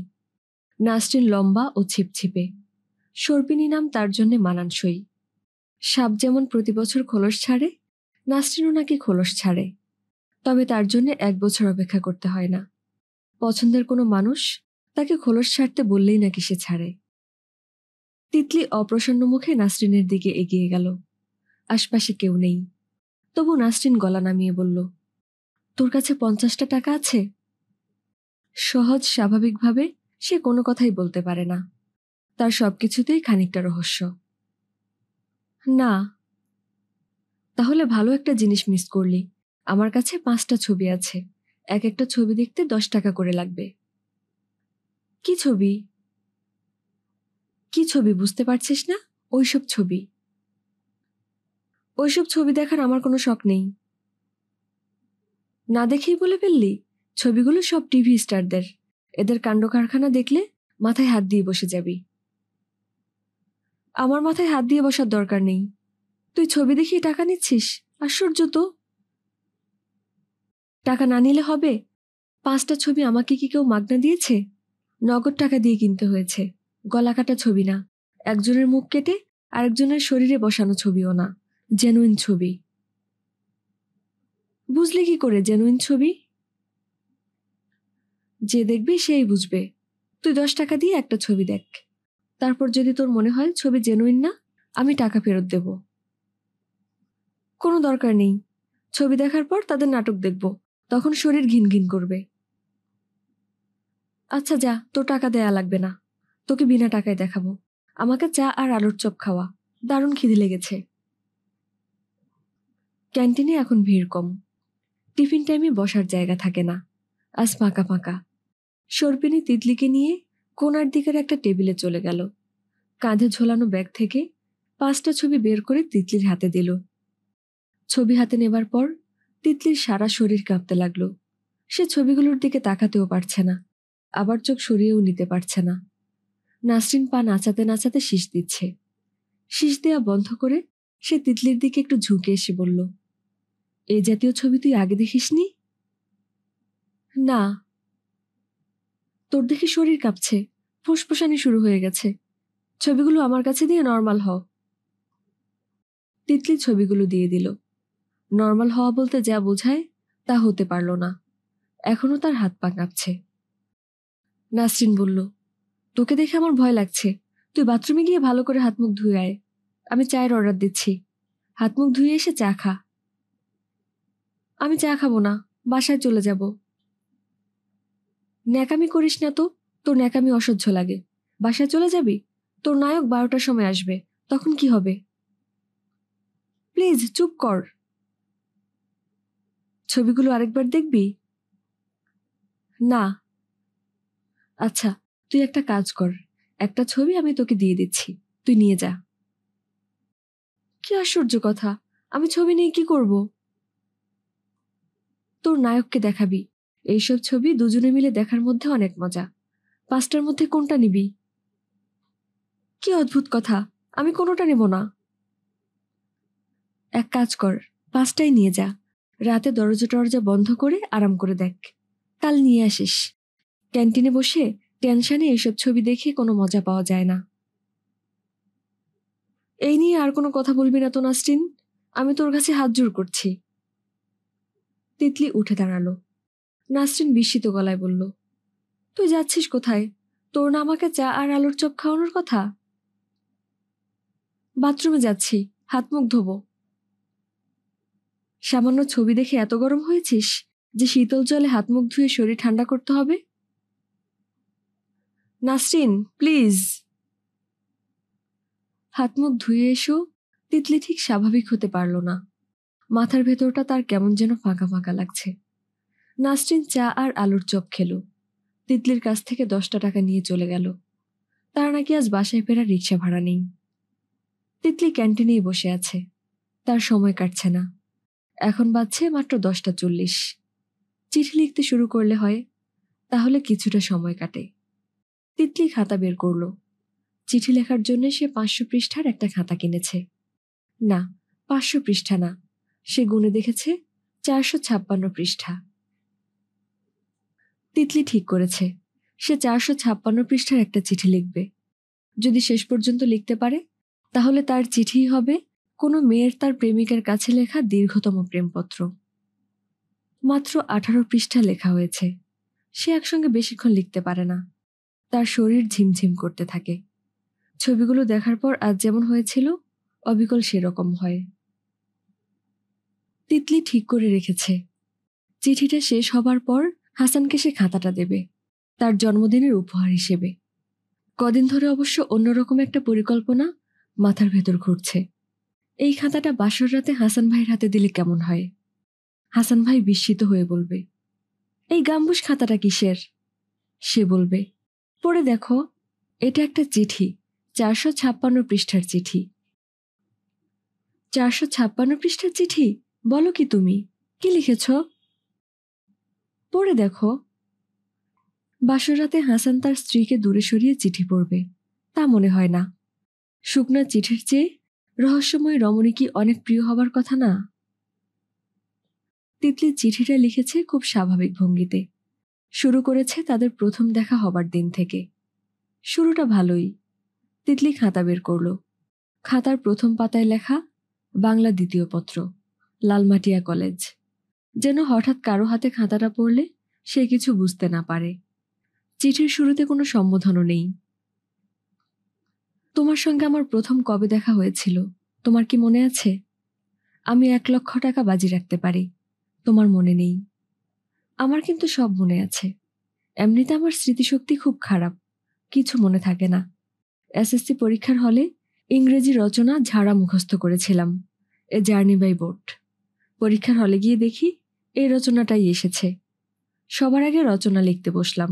নাসরিন লম্বা ও ছিপছিপে। সর্পিনী নাম তার জন্যে মানানসই। সাপ যেমন প্রতি বছর খোলস ছাড়ে, নাসরিনও নাকি খোলস ছাড়ে। তবে তার জন্য 1 বছর অপেক্ষা করতে হয় না। পছন্দের কোনো মানুষ তাকে খোলস ছাড়তে বললেই নাকি সে ছাড়ে। তিতলি অপ্রসন্ন মুখে নাসরিনের দিকে এগিয়ে গেল। আশপাশে কেউ নেই। তবু নাসরিন গলা নামিয়ে বলল, তোর কাছে 50টা টাকা আছে? সহজ স্বাভাবিকভাবে সে কোনো কথাই বলতে পারে না। তার সবকিছুতেই খানিকটা রহস্য। না। তাহলে ভালো একটা জিনিস মিস করলি। আমার কাছে 5টা ছবি আছে। এক একটা ছবি দেখতে 10 টাকা করে লাগবে। কি ছবি? কি ছবি বুঝতে পারছিস না? ওইসব ছবি। ওইসব ছবি দেখার আমার কোনো শখ নেই। না দেখেই বলে ফেললি? ছবিগুলো সব টিভি স্টারদের। এদের কাণ্ড কারখানা দেখলে মাথায় হাত দিয়ে বসে যাবি। আমার মাথায় হাত দিয়ে বসার দরকার নেই। তুই ছবি দেখিয়ে টাকা নিচ্ছিস? আশ্চর্য তো। টাকা না নিলে হবে? 5টা ছবি আমাকে কি কেউ মাগনা দিয়েছে? নগদ টাকা দিয়ে কিনতে হয়েছে। গলা কাটা ছবি না। একজনের মুখ কেটে আরেকজনের শরীরে বসানো ছবিও না। জেনুইন ছবি। বুঝলি কি করে জেনুইন ছবি? যে দেখবে সেই বুঝবে। তুই 10 টাকা দিয়ে একটা ছবি দেখ। তারপর যদি তোর মনে হয় ছবি জেনুইন না, আমি টাকা ফেরত দেব। কোনো দরকার নেই। ছবি দেখার পর তাদের নাটক দেখব। তখন শরীর ঘিন ঘিন করবে। আচ্ছা যা, তোর টাকা দেয়া লাগবে না। তোকে বিনা টাকায় দেখাবো। আমাকে চা আর আলুর চপ খাওয়া। দারুণ খিদে লেগেছে। ক্যান্টিনে এখন ভিড় কম। টিফিন টাইমে বসার জায়গা থাকে না। আজ ফাঁকা ফাঁকা। সর্পিনী তিতলিকে নিয়ে কোণার দিকের একটা টেবিলে চলে গেল। কাঁধে ঝোলানো ব্যাগ থেকে 5টা ছবি বের করে তিতলির হাতে দিল। ছবি হাতে নেবার পর তিতলির সারা শরীর কাঁপতে লাগলো। সে ছবিগুলোর দিকে তাকাতেও পারছে না, আবার চোখ সরিয়েও নিতে পারছে না। নাসরিন পা নাচাতে নাচাতে শীষ দিচ্ছে। শীষ দেয়া বন্ধ করে সে তিতলির দিকে একটু ঝুঁকে এসে বলল, এই জাতীয় ছবি তুই আগে দেখিসনি? না। তোর দেখে শরীর কাঁপছে, ফুসফুসানি শুরু হয়ে গেছে। ছবিগুলো আমার কাছে দিয়ে নর্মাল হও। তিতলি ছবিগুলো দিয়ে দিল। নর্মাল হওয়া বলতে যা বোঝায় তা হতে পারল না। এখনো তার হাত পা কাঁপছে। নাসরিন বলল, তোকে দেখে আমার ভয় লাগছে। তুই বাথরুমে গিয়ে ভালো করে হাত মুখ ধুয়ে আয়। আমি চায়ের অর্ডার দিচ্ছি। হাত মুখ ধুয়ে এসে চা খা। আমি চা খাবো না, বাসায় চলে যাব। ন্যাকামি করিস না তো। তোর ন্যাকামি অসহ্য লাগে। বাসায় চলে যাবি? তোর নায়ক 12টার সময় আসবে, তখন কি হবে? প্লিজ চুপ কর। ছবিগুলো আরেকবার দেখবি? না। আচ্ছা, তুই একটা কাজ কর। একটা ছবি আমি তোকে দিয়ে দিচ্ছি, তুই নিয়ে যা। কি আশ্চর্য কথা! আমি ছবি নিয়ে কি করব? তোর নায়ককে দেখাবি। এইসব ছবি দুজনে মিলে দেখার মধ্যে অনেক মজা। 5টার মধ্যে কোনটা নিবি? কি অদ্ভুত কথা! আমি কোনোটা নেব না। এক কাজ কর, 5টাই নিয়ে যা। রাতে দরজা টরজা বন্ধ করে আরাম করে দেখ। কাল নিয়ে আসিস। ক্যান্টিনে বসে টেনশনে এইসব ছবি দেখে কোনো মজা পাওয়া যায় না। এই নিয়ে আর কোনো কথা বলবি না তো নাসরিন? আমি তোর কাছে হাত জোড় করছি। তিতলি উঠে দাঁড়ালো। নাসরিন বিস্মিত গলায় বলল, তুই যাচ্ছিস কোথায়? তোর না আমাকে চা আর আলুর চপ খাওয়ানোর কথা? বাথরুমে যাচ্ছি, হাত মুখ ধোবো। সামান্য ছবি দেখে এত গরম হয়েছিস? যে শীতল জলে হাত মুখ ধুয়ে শরীর ঠান্ডা করতে হবে? নাসরিন, প্লিজ। হাত মুখ ধুয়ে এসো। তিতলি ঠিক স্বাভাবিক হতে পারল না। মাথার ভেতরটা তার কেমন যেন ফাঁকা ফাঁকা লাগছে। নাসরিন চা আর আলুর চপ খেল। তিতলির কাছ থেকে 10টা টাকা নিয়ে চলে গেল। তার নাকি আজ বাসায় ফেরার রিক্সা ভাড়া নেই। তিতলি ক্যান্টিনেই বসে আছে। তার সময় কাটছে না। এখন বাজছে মাত্র 10টা 40। চিঠি লিখতে শুরু করলে হয়, তাহলে কিছুটা সময় কাটে। তিতলি খাতা বের করল। চিঠি লেখার জন্য সে 500 পৃষ্ঠার একটা খাতা কিনেছে। না, 500 পৃষ্ঠা না, সে গুনে দেখেছে 456 পৃষ্ঠা। তিতলি ঠিক করেছে সে 456 পৃষ্ঠার একটা চিঠি লিখবে। যদি শেষ পর্যন্ত লিখতে পারে, তাহলে তার চিঠিই হবে কোনো মেয়ের তার প্রেমিকের কাছে লেখা দীর্ঘতম প্রেমপত্র। মাত্র 18 পৃষ্ঠা লেখা হয়েছে। সে একসঙ্গে বেশিক্ষণ লিখতে পারে না। তার শরীর ঝিমঝিম করতে থাকে। ছবিগুলো দেখার পর আজ যেমন হয়েছিল, অবিকল সেরকম হয়। তিতলি ঠিক করে রেখেছে চিঠিটা শেষ হবার পর হাসানকে সে খাতাটা দেবে, তার জন্মদিনের উপহার হিসেবে। কদিন ধরে অবশ্য অন্যরকম একটা পরিকল্পনা মাথার ভেতর ঘুরছে। এই খাতাটা বাসর রাতে হাসান ভাইয়ের হাতে দিলে কেমন হয়? হাসান ভাই বিস্মিত হয়ে বলবে, এই গাম্বুস খাতাটা কিসের? সে বলবে, পড়ে দেখো, এটা একটা চিঠি, 456 পৃষ্ঠার চিঠি। 456 পৃষ্ঠার চিঠি? বলো কি তুমি? কি লিখেছ? পড়ে দেখো। বাসর রাতে হাসান তার স্ত্রীকে দূরে সরিয়ে চিঠি পড়বে, তা মনে হয় না। শুকনা চিঠির চেয়ে রহস্যময় রমণী কি অনেক প্রিয় হবার কথা না? তিতলি চিঠিটা লিখেছে খুব স্বাভাবিক ভঙ্গিতে। শুরু করেছে তাদের প্রথম দেখা হবার দিন থেকে। শুরুটা ভালোই। তিতলি খাতা বের করল। খাতার প্রথম পাতায় লেখা, বাংলা 2য় পত্র, লালমাটিয়া কলেজ। যেন হঠাৎ কারো হাতে খাতাটা পড়লে সে কিছু বুঝতে না পারে। চিঠির শুরুতে কোনো সম্বোধনও নেই। তোমার সঙ্গে আমার প্রথম কবে দেখা হয়েছিল তোমার কি মনে আছে? আমি 1,00,000 টাকা বাজি রাখতে পারি তোমার মনে নেই। আমার কিন্তু সব মনে আছে। এমনিতে আমার স্মৃতিশক্তি খুব খারাপ, কিছু মনে থাকে না। এসএসসি পরীক্ষার হলে ইংরেজি রচনা ঝাড়া মুখস্থ করেছিলাম, এ জার্নি বাই বোট। পরীক্ষার হলে গিয়ে দেখি এই রচনাটাই এসেছে। সবার আগে রচনা লিখতে বসলাম।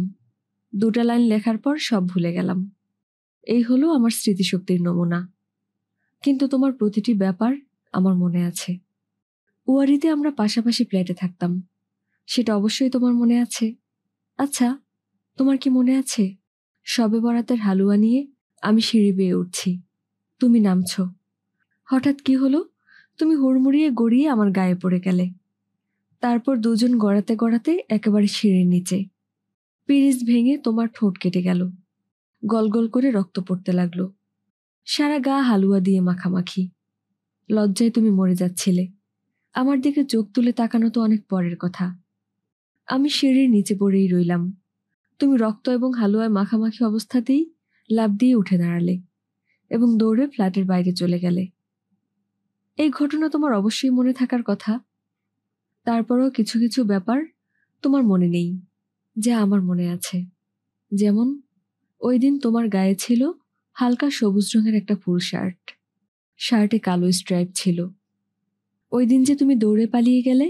2টা লাইন লেখার পর সব ভুলে গেলাম। এই হলো আমার স্মৃতিশক্তির নমুনা। কিন্তু তোমার প্রতিটি ব্যাপার আমার মনে আছে। উয়ারিতে আমরা পাশাপাশি ফ্ল্যাটে থাকতাম, সেটা অবশ্যই তোমার মনে আছে। আচ্ছা, তোমার কি মনে আছে শবে বরাতের হালুয়া নিয়ে আমি সিঁড়ি বেয়ে উঠছি, তুমি নামছ। হঠাৎ কি হলো, তুমি হুড়মুড়িয়ে গড়িয়ে আমার গায়ে পড়ে গেলে। তারপর দুজন গড়াতে গড়াতে একেবারে সিঁড়ির নিচে। পিরিচ ভেঙে তোমার ঠোঁট কেটে গেল। গলগল করে রক্ত পড়তে লাগলো। সারা গা হালুয়া দিয়ে মাখামাখি। লজ্জায় তুমি মরে যাচ্ছিলে। আমার দিকে চোখ তুলে তাকানো তো অনেক পরের কথা। আমি সিঁড়ির নিচে পড়েই রইলাম। তুমি রক্ত এবং হালুয়ায় মাখামাখি অবস্থাতেই লাফ দিয়ে উঠে দাঁড়ালে এবং দৌড়ে ফ্ল্যাটের বাইরে চলে গেলে। এই ঘটনা তোমার অবশ্যই মনে থাকার কথা। তারপরও কিছু কিছু ব্যাপার তোমার মনে নেই, যা আমার মনে আছে। যেমন, ওই দিন তোমার গায়ে ছিল হালকা সবুজ রঙের একটা ফুল শার্ট, শার্টে কালো স্ট্রাইপ ছিল। ওই দিন যে তুমি দৌড়ে পালিয়ে গেলে,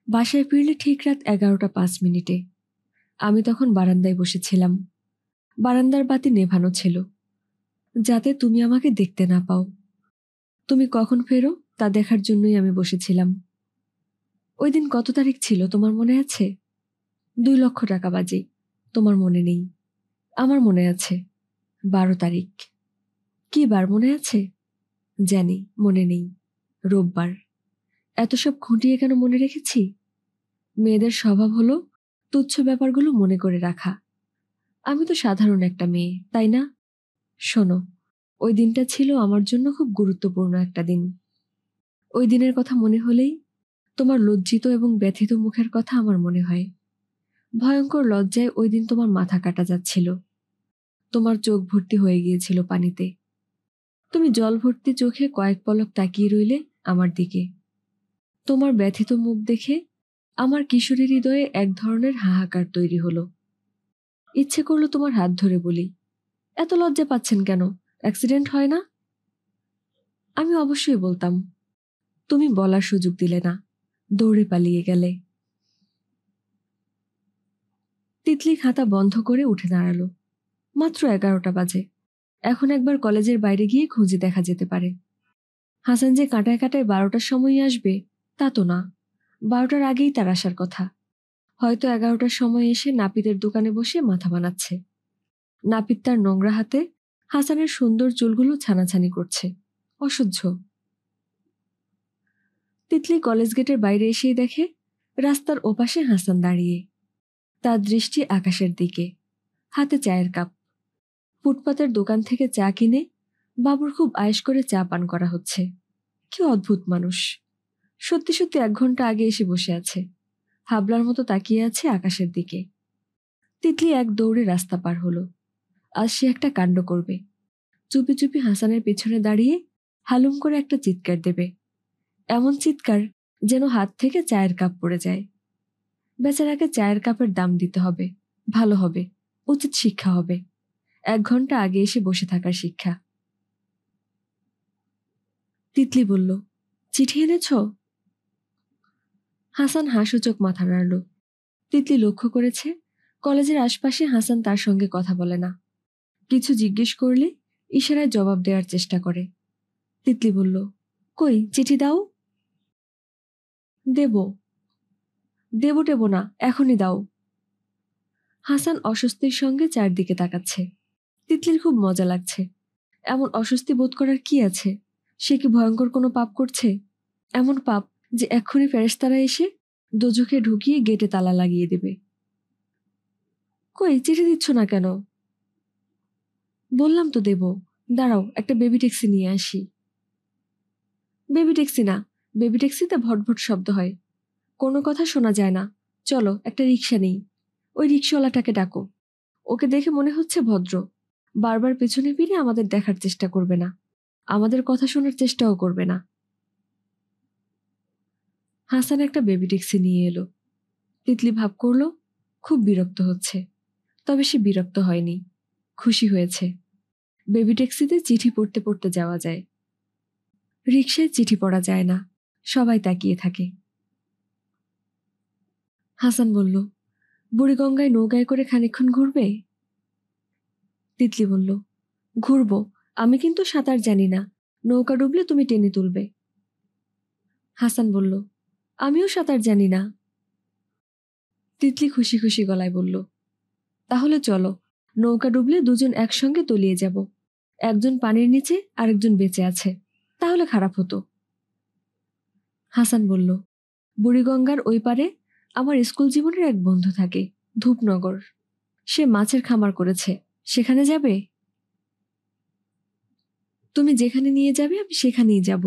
বাসায় ফিরলে ঠিক রাত 11টা 5 মিনিটে। আমি তখন বারান্দায় বসেছিলাম। বারান্দার বাতি নেভানো ছিল, যাতে তুমি আমাকে দেখতে না পাও। তুমি কখন ফেরো তা দেখার জন্যই আমি বসেছিলাম। ওই দিন কত তারিখ ছিল তোমার মনে আছে? 2,00,000 টাকা বাজি, তোমার মনে নেই। আমার মনে আছে, 12 তারিখ। কি বার মনে আছে? জানি মনে নেই, রোববার। এত সব খুঁটিয়ে কেন মনে রেখেছি? মেয়েদের স্বভাব হলো তুচ্ছ ব্যাপারগুলো মনে করে রাখা। আমি তো সাধারণ একটা মেয়ে, তাই না? শোনো, ওই দিনটা ছিল আমার জন্য খুব গুরুত্বপূর্ণ একটা দিন। ওই দিনের কথা মনে হলেই তোমার লজ্জিত এবং ব্যথিত মুখের কথা আমার মনে হয়। ভয়ঙ্কর লজ্জায় ওই দিন তোমার মাথা কাটা যাচ্ছিল। তোমার চোখ ভর্তি হয়ে গিয়েছিল পানিতে। তুমি জল ভর্তি চোখে কয়েক পলক তাকিয়ে রইলে আমার দিকে। তোমার ব্যথিত মুখ দেখে আমার কিশোরী হৃদয়ে এক ধরনের হাহাকার তৈরি হলো। ইচ্ছে করলো তোমার হাত ধরে বলি, এত লজ্জা পাচ্ছেন কেন? অ্যাক্সিডেন্ট হয় না? আমি অবশ্যই বলতাম, তুমি বলার সুযোগ দিলে না, দৌড়ে পালিয়ে গেলে। তিতলি খাতা বন্ধ করে উঠে দাঁড়ালো। মাত্র 11টা বাজে। এখন একবার কলেজের বাইরে গিয়ে খুঁজে দেখা যেতে পারে। হাসান যে কাঁটায় কাঁটায় 12টার সময়ই আসবে তা তো না। 12টার আগেই তার আসার কথা। হয়তো 11টার সময় এসে নাপিতের দোকানে বসে মাথা বানাচ্ছে। নাপিত তার নোংরা হাতে হাসানের সুন্দর চুলগুলো ছানাছানি করছে। অসহ্য। তিতলি কলেজ গেটের বাইরে এসেই দেখে রাস্তার ওপাশে হাসান দাঁড়িয়ে। তার দৃষ্টি আকাশের দিকে, হাতে চায়ের কাপ। ফুটপাতের দোকান থেকে চা কিনে বাবুর খুব আয়েশ করে চা পান করা হচ্ছে। কি অদ্ভুত মানুষ! সত্যি সত্যি 1 ঘন্টা আগে এসে বসে আছে, হাবলার মতো তাকিয়ে আছে আকাশের দিকে। তিতলি এক দৌড়ে রাস্তা পার হলো। আজ সে একটা কাণ্ড করবে। চুপি চুপি হাসানের পিছনে দাঁড়িয়ে হালুম করে একটা চিৎকার দেবে। এমন চিৎকার যেন হাত থেকে চায়ের কাপ পড়ে যায়। বেচারাকে চায়ের কাপের দাম দিতে হবে, ভালো হবে, উচিত শিক্ষা হবে। 1 ঘন্টা আগে এসে বসে থাকার শিক্ষা। তিতলি বলল, চিঠি এনেছ? হাসান হাসূচক মাথা নাড়ল। তিতলি লক্ষ্য করেছে কলেজের আশপাশে হাসান তার সঙ্গে কথা বলে না। কিছু জিজ্ঞেস করলে ইশারায় জবাব দেওয়ার চেষ্টা করে। তিতলি বলল, কই চিঠি দাও। দেব। দেবো টেবো না, এখনই দাও। হাসান অস্বস্তির সঙ্গে চারদিকে তাকাচ্ছে। তিতলির খুব মজা লাগছে। এমন অস্বস্তি বোধ করার কি আছে? সে কি ভয়ঙ্কর কোনো পাপ করছে? এমন পাপ যে এক্ষুনি ফেরেশতারা এসে দোজখে ঢুকিয়ে গেটে তালা লাগিয়ে দেবে। কই চিঠি দিচ্ছ না কেন? বললাম তো দেব। দাঁড়াও, একটা বেবি ট্যাক্সি নিয়ে আসি। বেবি ট্যাক্সি না, বেবি ট্যাক্সিতে ভটভট শব্দ হয়, কোনো কথা শোনা যায় না। চলো একটা রিক্সা নেই। ওই রিক্সাওয়ালাটাকে ডাকো। ওকে দেখে মনে হচ্ছে ভদ্র। বারবার পেছনে ফিরে আমাদের দেখার চেষ্টা করবে না, আমাদের কথা শোনার চেষ্টাও করবে না। হাসান একটা বেবি ট্যাক্সি নিয়ে এলো। তিতলি ভাব করলো খুব বিরক্ত হচ্ছে। তবে সে বিরক্ত হয়নি, খুশি হয়েছে। বেবি ট্যাক্সিতে চিঠি পড়তে পড়তে যাওয়া যায়, রিকশায় চিঠি পড়া যায় না। সবাই তাকিয়ে থাকে। হাসান বলল, বুড়িগঙ্গায় নৌকায় করে খানিকক্ষণ ঘুরবে? তিতলি বলল, ঘুরবো, আমি কিন্তু সাঁতার জানি না, নৌকা ডুবলে তুমি টেনে তুলবে। হাসান বলল, আমিও সাঁতার জানি না। তিতলি খুশি খুশি গলায় বলল, তাহলে চলো, নৌকা ডুবলে দুজন একসঙ্গে তলিয়ে যাব। একজন পানির নিচে, আরেকজন বেঁচে আছে, তাহলে খারাপ হতো। হাসান বলল, বুড়িগঙ্গার ওই পারে আমার স্কুল জীবনের এক বন্ধু থাকে, ধূপনগর। সে মাছের খামার করেছে, সেখানে যাবে? তুমি যেখানে নিয়ে যাবে আমি সেখানেই যাব।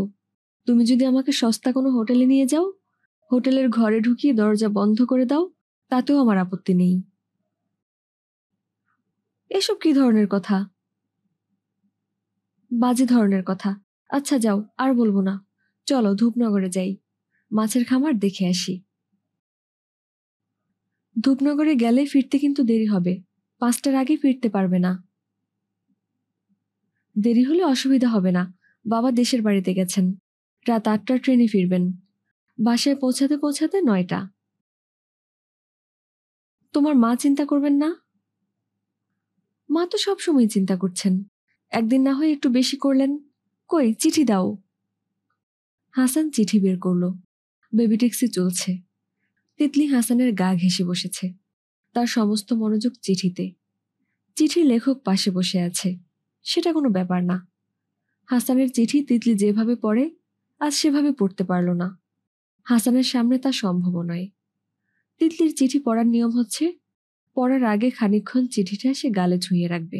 তুমি যদি আমাকে সস্তা কোনো হোটেলে নিয়ে যাও, হোটেলের ঘরে ঢুকিয়ে দরজা বন্ধ করে দাও, তাতেও আমার আপত্তি নেই। এসব কি ধরনের কথা? বাজে ধরনের কথা। আচ্ছা যাও, আর বলবো না। চলো ধূপনগরে যাই, মাছের খামার দেখে আসি। ধূপনগরে গেলে ফিরতে কিন্তু দেরি হবে, 5টার আগে ফিরতে পারবে না। দেরি হলে অসুবিধা হবে না, বাবা দেশের বাড়িতে গেছেন, রাত 8টার ট্রেনে ফিরবেন। বাসায় পৌঁছাতে পৌঁছাতে 9টা। তোমার মা চিন্তা করবেন না? মা তো সবসময় চিন্তা করছেন, একদিন না হয় একটু বেশি করলেন। কই চিঠি দাও। হাসান চিঠি বের করলো। বেবি ট্যাক্সি চলছে। তিতলি হাসানের গা ঘেঁষে বসেছে, তার সমস্ত মনোযোগ চিঠিতে। চিঠির লেখক পাশে বসে আছে, সেটা কোনো ব্যাপার না। হাসানের চিঠি তিতলি যেভাবে পড়ে আজ সেভাবে পড়তে পারল না। হাসানের সামনে তা সম্ভব নয়। তিতলির চিঠি পড়ার নিয়ম হচ্ছে, পড়ার আগে খানিকক্ষণ চিঠিটা সে গালে ছুঁয়ে রাখবে,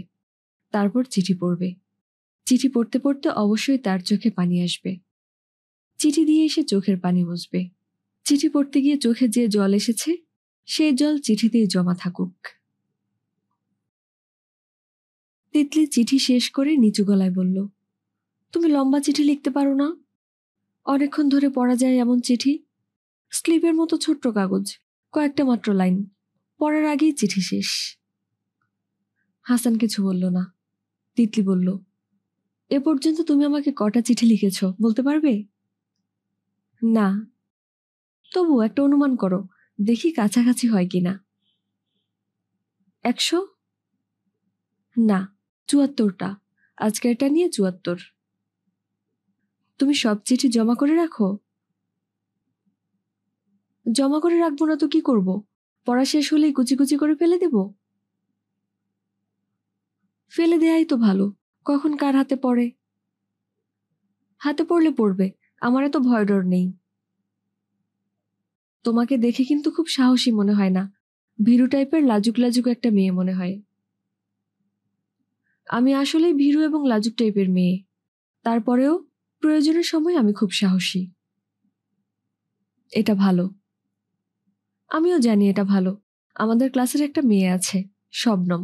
তারপর চিঠি পড়বে। চিঠি পড়তে পড়তে অবশ্যই তার চোখে পানি আসবে। চিঠি দিয়ে এসে চোখের পানি মুছবে। চিঠি পড়তে গিয়ে চোখে যে জল এসেছে সেই জল চিঠিতেই জমা থাকুক। তিতলি চিঠি শেষ করে নিচু গলায় বলল, তুমি লম্বা চিঠি লিখতে পারো না? অনেকক্ষণ ধরে পড়া যায় এমন চিঠি? স্লিপের মতো ছোট্ট কাগজ, কয়েকটা মাত্র লাইন, পড়ার আগেই চিঠি শেষ। হাসান কিছু বলল না। তিতলি বলল, এ পর্যন্ত তুমি আমাকে কটা চিঠি লিখেছ বলতে পারবে? না। তবু একটা অনুমান করো, দেখি কাছাকাছি হয় কিনা। 100? না, 74টা। আজকেরটা নিয়ে 74। তুমি সব চিঠি জমা করে রাখো? জমা করে রাখবো না তো কি করব? পড়া শেষ হলেই কুচি কুচি করে ফেলে দেব? ফেলে দেয়াই তো ভালো, কখন কার হাতে পড়ে। হাতে পড়লে পড়বে, আমার এত ভয় ডর নেই। তোমাকে দেখে কিন্তু খুব সাহসী মনে হয় না, ভীরু টাইপের লাজুক লাজুক একটা মেয়ে মনে হয়। আমি আসলেই ভীরু এবং লাজুক টাইপের মেয়ে, তারপরেও প্রয়োজনের সময় আমি খুব সাহসী। এটা ভালো। আমিও জানি এটা ভালো। আমাদের ক্লাসের একটা মেয়ে আছে, শবনম,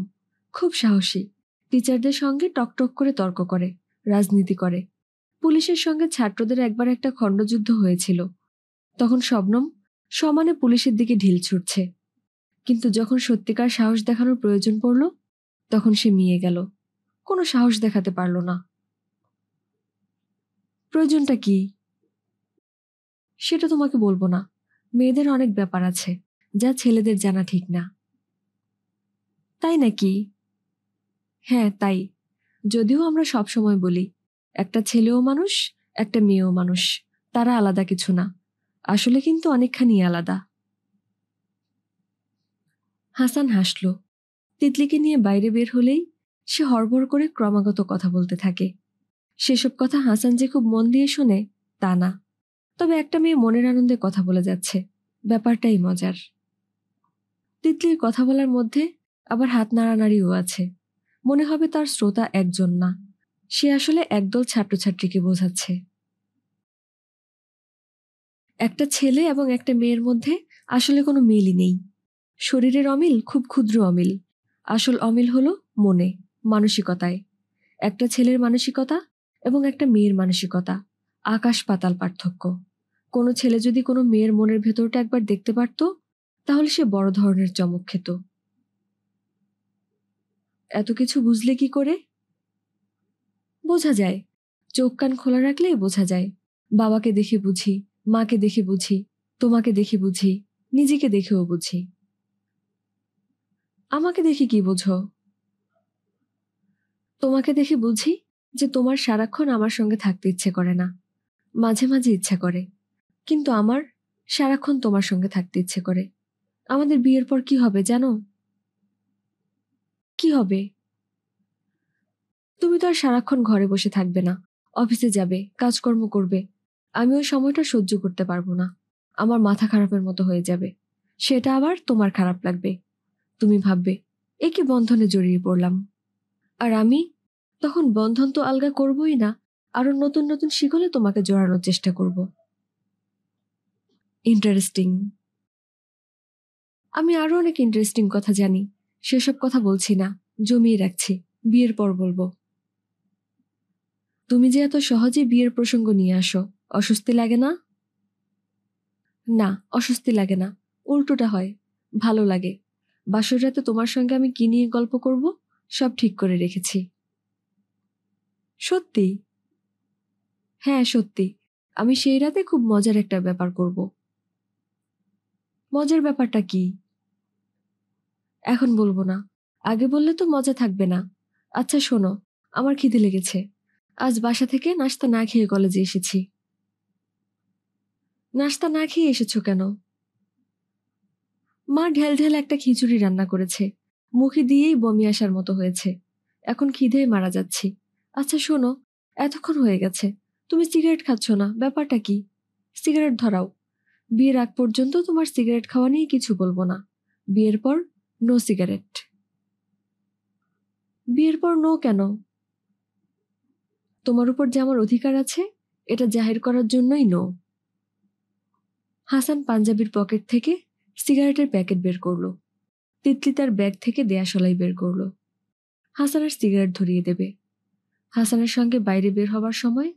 খুব সাহসী। টিচারদের সঙ্গে টকটক করে তর্ক করে, রাজনীতি করে। পুলিশের সঙ্গে ছাত্রদের একবার একটা খণ্ডযুদ্ধ হয়েছিল, তখন শবনম সমানে পুলিশের দিকে ঢিল ছুটছে। কিন্তু যখন সত্যিকার সাহস দেখানোর প্রয়োজন পড়ল, তখন সে মিয়ে গেল, কোনো সাহস দেখাতে পারল না। প্রয়োজনটা কি সেটা তোমাকে বলবো না। মেয়েদের অনেক ব্যাপার আছে যা ছেলেদের জানা ঠিক না। তাই নাকি? হ্যাঁ তাই। যদিও আমরা সব সময় বলি একটা ছেলেও মানুষ, একটা মেয়েও মানুষ, তারা আলাদা কিছু না। আসলে কিন্তু অনেকখানি আলাদা। হাসান হাসল। তিতলিকে নিয়ে বাইরে বের হলেই সে হড়বড় করে ক্রমাগত কথা বলতে থাকে। সেসব কথা হাসান যে খুব মন দিয়ে শোনে তা না, তবে একটা মেয়ে মনের আনন্দে কথা বলে যাচ্ছে, ব্যাপারটাই মজার। তিতলির কথা বলার মধ্যে আবার হাত নাড়ানাড়িও আছে। মনে হবে তার শ্রোতা একজন না, সে আসলে একদল ছাত্রছাত্রীকে বোঝাচ্ছে। একটা ছেলে এবং একটা মেয়ের মধ্যে আসলে কোনো মিলই নেই। শরীরের অমিল খুব ক্ষুদ্র অমিল, আসল অমিল হলো মনে, মানসিকতায়। একটা ছেলের মানসিকতা এবং একটা মেয়ের মানসিকতা আকাশ পাতাল পার্থক্য। কোনো ছেলে যদি কোনো মেয়ের মনের ভেতরটা একবার দেখতে পারত, তাহলে সে বড় ধরনের চমক খেত। এত কিছু বুঝলে কি করে? বোঝা যায়, চোখ কান খোলা রাখলেই বোঝা যায়। বাবাকে দেখে বুঝি, মাকে দেখে বুঝি, তোমাকে দেখে বুঝি, নিজেকে দেখেও বুঝি। আমাকে দেখে কি বোঝো? তোমাকে দেখে বুঝি যে তোমার সারাক্ষণ আমার সঙ্গে থাকতে ইচ্ছে করে না, মাঝে মাঝে ইচ্ছা করে। কিন্তু আমার সারাক্ষণ তোমার সঙ্গে থাকতে ইচ্ছে করে। আমাদের বিয়ের পর কি হবে জানো? কি হবে? তুমি তো আর সারাক্ষণ ঘরে বসে থাকবে না, অফিসে যাবে, কাজকর্ম করবে। আমি ওই সময়টা সহ্য করতে পারবো না, আমার মাথা খারাপের মতো হয়ে যাবে। সেটা আবার তোমার খারাপ লাগবে, তুমি ভাববে এ কি বন্ধনে জড়িয়ে পড়লাম। আর আমি তখন বন্ধন তো আলগা করবই না, আরো নতুন নতুন শিকলে তোমাকে জড়ানোর চেষ্টা করব। ইন্টারেস্টিং। আমি আরো অনেক ইন্টারেস্টিং কথা জানি, সেসব কথা বলছি না, জমিয়ে রাখছি, বিয়ের পর বলবো। তুমি যে এত সহজে বিয়ের প্রসঙ্গ নিয়ে আসো, অস্বস্তি লাগে না? না, অস্বস্তি লাগে না, উল্টোটা হয়, ভালো লাগে। বাসর রাতে তোমার সঙ্গে আমি কি নিয়ে গল্প করব সব ঠিক করে রেখেছি। সত্যি? হ্যাঁ সত্যি। আমি সেই রাতে খুব মজার একটা ব্যাপার করব। মজার ব্যাপারটা কি? এখন বলবো না, আগে বললে তো মজা থাকবে না। আচ্ছা শোনো, আমার খিদে লেগেছে। আজ বাসা থেকে নাস্তা না খেয়ে কলেজে এসেছি। নাস্তা না খেয়ে এসেছো কেন? মা ঢেল ঢেল একটা খিচুড়ি রান্না করেছে, মুখে দিয়েই বমি আসার মতো হয়েছে। এখন খিদেয় মারা যাচ্ছি। আচ্ছা শোনো, এতক্ষণ হয়ে গেছে, তুমি সিগারেট খাচ্ছ না, ব্যাপারটা কি? সিগারেট ধরাও। বিয়ের আগ পর্যন্ত তোমার সিগারেট খাওয়া নিয়ে কিছু বলবো না, বিয়ের পর নো সিগারেট। বিয়ের পর নো কেন? তোমার উপর যে আমার অধিকার আছে এটা জাহির করার জন্যই নো। হাসান পাঞ্জাবির পকেট থেকে সিগারেটের প্যাকেট বের করলো। তিতলি তার ব্যাগ থেকে দেয়াশলাই বের করলো। হাসানের সিগারেট ধরিয়ে দেবে। হাসানের সঙ্গে বাইরে বের হবার সময়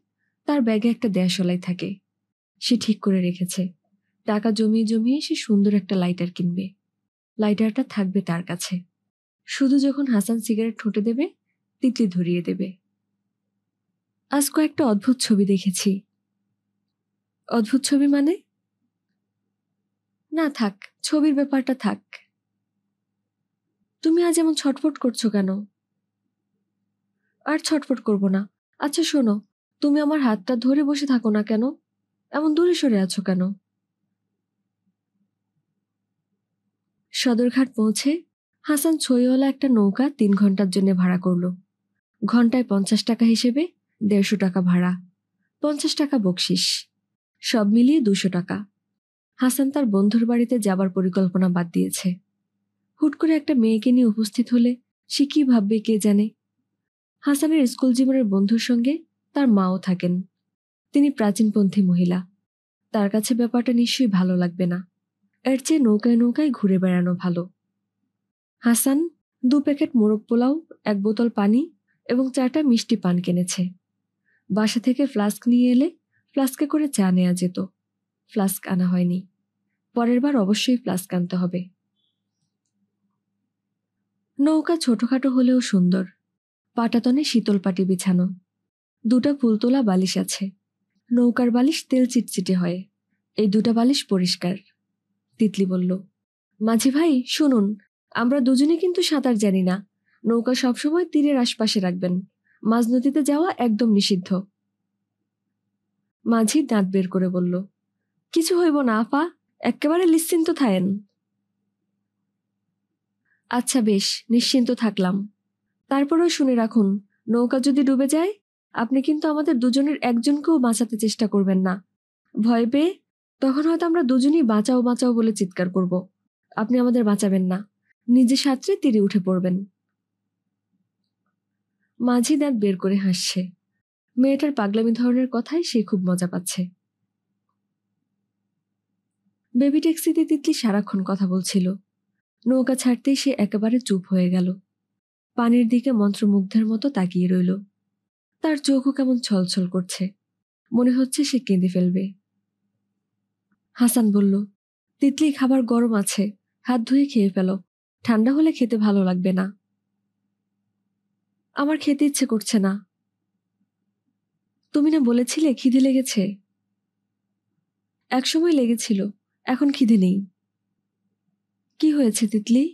তার ব্যাগে একটা দেয়াশলাই থাকে, সে ঠিক করে রেখেছে। টাকা জমিয়ে জমিয়ে সে সুন্দর একটা লাইটার কিনবে। লাইটারটা থাকবে তার কাছে, শুধু যখন হাসান সিগারেট ঠোঁটে দেবে তিতলি ধরিয়ে দেবে। আজ কয়েকটা অদ্ভুত ছবি দেখেছি। অদ্ভুত ছবি মানে? না থাক, ছবির ব্যাপারটা থাক। তুমি আজ এমন ছটফট করছো কেন? আর ছটফট করব না। আচ্ছা শোনো, তুমি আমার হাতটা ধরে বসে থাকো না কেন? এমন দূরে সরে আছো কেন? সদরঘাট পৌঁছে হাসান ছইওয়ালা একটা নৌকা 3 ঘন্টার জন্য ভাড়া করল। ঘন্টায় 50 টাকা হিসেবে 150 টাকা ভাড়া, 50 টাকা বকশিস, সব মিলিয়ে 200 টাকা। হাসান তার বন্ধুর বাড়িতে যাবার পরিকল্পনা বাদ দিয়েছে। হুট করে একটা মেয়েকে নিয়ে উপস্থিত হলে সে কি ভাববে কে জানে। হাসানের স্কুল জীবনের বন্ধুর সঙ্গে তার মাও থাকেন। তিনি প্রাচীনপন্থী মহিলা, তার কাছে ব্যাপারটা নিশ্চয়ই ভালো লাগবে না। এর চেয়ে নৌকায় নৌকায় ঘুরে বেড়ানো ভালো। হাসান 2 প্যাকেট মোরগ পোলাও, 1 বোতল পানি এবং 4টা মিষ্টি পান কিনেছে। বাসা থেকে ফ্লাস্ক নিয়ে এলে ফ্লাস্কে করে চা নেওয়া যেত। ফ্লাস্ক আনা হয়নি। পরের বার অবশ্যই ফ্লাস্ক আনতে হবে। নৌকা ছোটখাটো হলেও সুন্দর। পাটাতনে শীতল পাটি বিছানো, 2টা ফুলতোলা বালিশ আছে। নৌকার বালিশ তেল চিটচিটে হয়, এই 2টা বালিশ পরিষ্কার। তিতলি বলল, মাঝি ভাই শুনুন, আমরা দুজনে কিন্তু সাঁতার জানি না। নৌকা সবসময় তীরের আশপাশে রাখবেন। মাঝ নদীতে যাওয়া একদম নিষিদ্ধ। মাঝি দাঁত বের করে বলল, কিছু হইব না আপা, একেবারে নিশ্চিন্ত থাকেন। আচ্ছা বেশ, নিশ্চিন্ত থাকলাম। তারপরেও শুনে রাখুন, নৌকা যদি ডুবে যায় আপনি কিন্তু আমাদের দুজনের একজনকেও বাঁচাতে চেষ্টা করবেন না। ভয় পেয়ে তখন হয়তো আমরা দুজনই বাঁচাও বাঁচাও বলে চিৎকার করব। আপনি আমাদের বাঁচাবেন না, নিজে সাঁতরে তীরে উঠে পড়বেন। মাঝি দাঁত বের করে হাসছে। মেয়েটার পাগলামি ধরনের কথায় সে খুব মজা পাচ্ছে। বেবি ট্যাক্সিতে তিতলি সারাক্ষণ কথা বলছিল। নৌকা ছাড়তেই সে একেবারে চুপ হয়ে গেল। পানির দিকে মন্ত্রমুগ্ধের মতো তাকিয়ে রইল। তার চোখও কেমন ছলছল করছে, মনে হচ্ছে সে কেঁদে ফেলবে। হাসান বলল, তিতলি খাবার গরম আছে, হাত ধুয়ে খেয়ে ফেলো, ঠান্ডা হলে খেতে ভালো লাগবে না। আমার খেতে ইচ্ছে করছে না। তুমি না বলেছিলে খিদে লেগেছে? একসময় লেগেছিল, এখন খিদে নেই। কি হয়েছে তিতলি?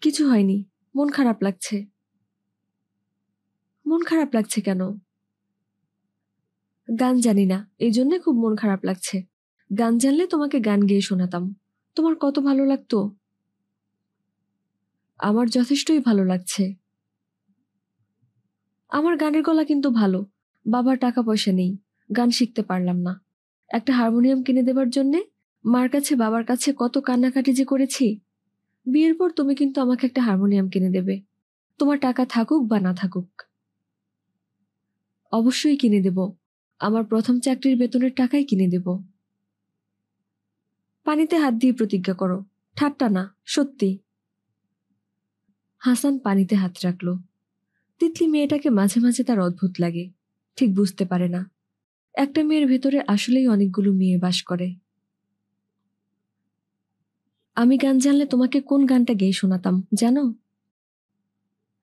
কিছু হয়নি, মন খারাপ লাগছে। মন খারাপ লাগছে কেন? গান জানি না, এই জন্যে খুব মন খারাপ লাগছে। গান জানলে তোমাকে গান গেয়ে শোনাতাম, তোমার কত ভালো লাগতো। আমার যথেষ্টই ভালো লাগছে। আমার গানের গলা কিন্তু ভালো। বাবার টাকা পয়সা নেই, গান শিখতে পারলাম না। একটা হারমোনিয়াম কিনে দেবার জন্যে মার কাছে বাবার কাছে কত কান্নাকাটি যে করেছি। বিয়ের পর তুমি কিন্তু আমাকে একটা হারমোনিয়াম কিনে দেবে, তোমার টাকা থাকুক বা না থাকুক। অবশ্যই কিনে দেব, আমার প্রথম চাকরির বেতনের টাকাই কিনে দেব। পানিতে হাত দিয়ে প্রতিজ্ঞা করো, ঠাট্টা না, সত্যি। হাসান পানিতে হাত রাখল। তিতলি মেয়েটাকে মাঝে মাঝে তার অদ্ভুত লাগে, ঠিক বুঝতে পারে না। একটা মেয়ের ভেতরে আসলেই অনেকগুলো মেয়ে বাস করে। আমি গান জানলে তোমাকে কোন গানটা গেয়ে শোনাতাম জানো?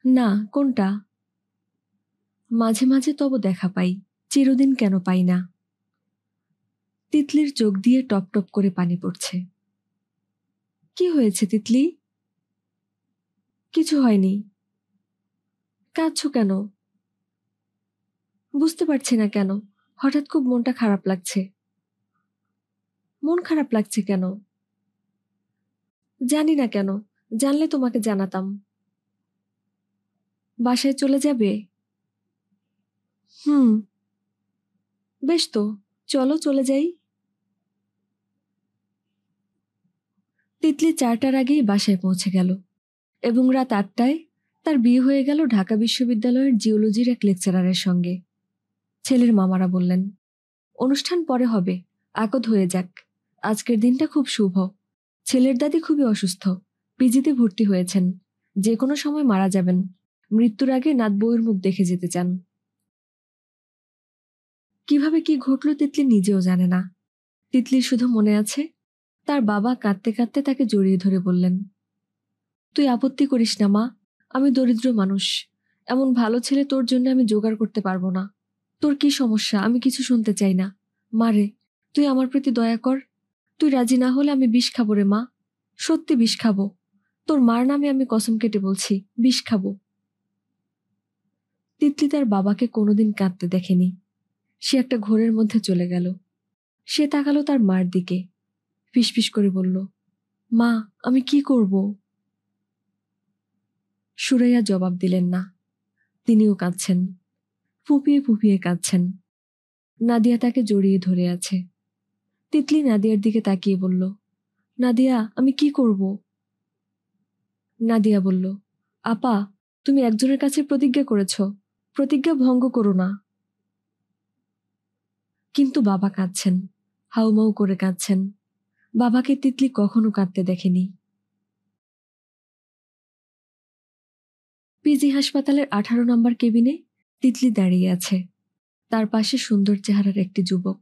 না, কোনটা? মাঝে মাঝে তব দেখা পাই, চিরদিন কেন পাই না। তিতলির চোখ দিয়ে টপ টপ করে পানি পড়ছে। কি হয়েছে তিতলি? কিছু হয়নি। কাঁদছো কেন? বুঝতে পারছি না কেন, হঠাৎ খুব মনটা খারাপ লাগছে। মন খারাপ লাগছে কেন? জানি না কেন, জানলে তোমাকে জানাতাম। বাসায় চলে যাবে? হুম। বেশ তো, চলো চলে যাই। তিতলি 4টার আগেই বাসায় পৌঁছে গেল এবং রাত 8টায় তার বিয়ে হয়ে গেল ঢাকা বিশ্ববিদ্যালয়ের জিওলজির এক লেকচারারের সঙ্গে। ছেলের মামারা বললেন, অনুষ্ঠান পরে হবে, আকদ হয়ে যাক। আজকের দিনটা খুব শুভ। ছেলের দাদি খুবই অসুস্থ, পিজিতে ভর্তি হয়েছেন, যে কোনো সময় মারা যাবেন। মৃত্যুর আগে নাত বউয়ের মুখ দেখে যেতে চান। কিভাবে কি ঘটল তিতলি নিজেও জানে না। তিতলির শুধু মনে আছে তার বাবা কাঁদতে কাঁদতে তাকে জড়িয়ে ধরে বললেন, তুই আপত্তি করিস না মা, আমি দরিদ্র মানুষ, এমন ভালো ছেলে তোর জন্য আমি জোগাড় করতে পারবো না। তোর কি সমস্যা আমি কিছু শুনতে চাই না। মারে, তুই আমার প্রতি দয়া কর। তুই রাজি না হলে আমি বিষ খাবো রে মা, সত্যি বিষ খাবো। তোর মার নামে আমি কসম কেটে বলছি, বিষ খাবো। তিতলি তার বাবাকে কোনোদিন কাঁদতে দেখেনি। সে একটা ঘোরের মধ্যে চলে গেল। সে তাকালো তার মার দিকে, ফিসফিস করে বলল, মা, আমি কি করব? সুরাইয়া জবাব দিলেন না। তিনিও কাঁদছেন, ফুপিয়ে ফুপিয়ে কাঁদছেন। নাদিয়া তাকে জড়িয়ে ধরে আছে। তিতলি নাদিয়ার দিকে তাকিয়ে বলল, নাদিয়া, আমি কি করব? নাদিয়া বলল, আপা, তুমি একজনের কাছে প্রতিজ্ঞা করেছ, প্রতিজ্ঞা ভঙ্গ করো না। কিন্তু বাবা কাঁদছেন, হাউমাউ করে কাঁদছেন। বাবাকে তিতলি কখনো কাঁদতে দেখেনি। পিজি হাসপাতালের 18 নম্বর কেবিনে তিতলি দাঁড়িয়ে আছে। তার পাশে সুন্দর চেহারার একটি যুবক।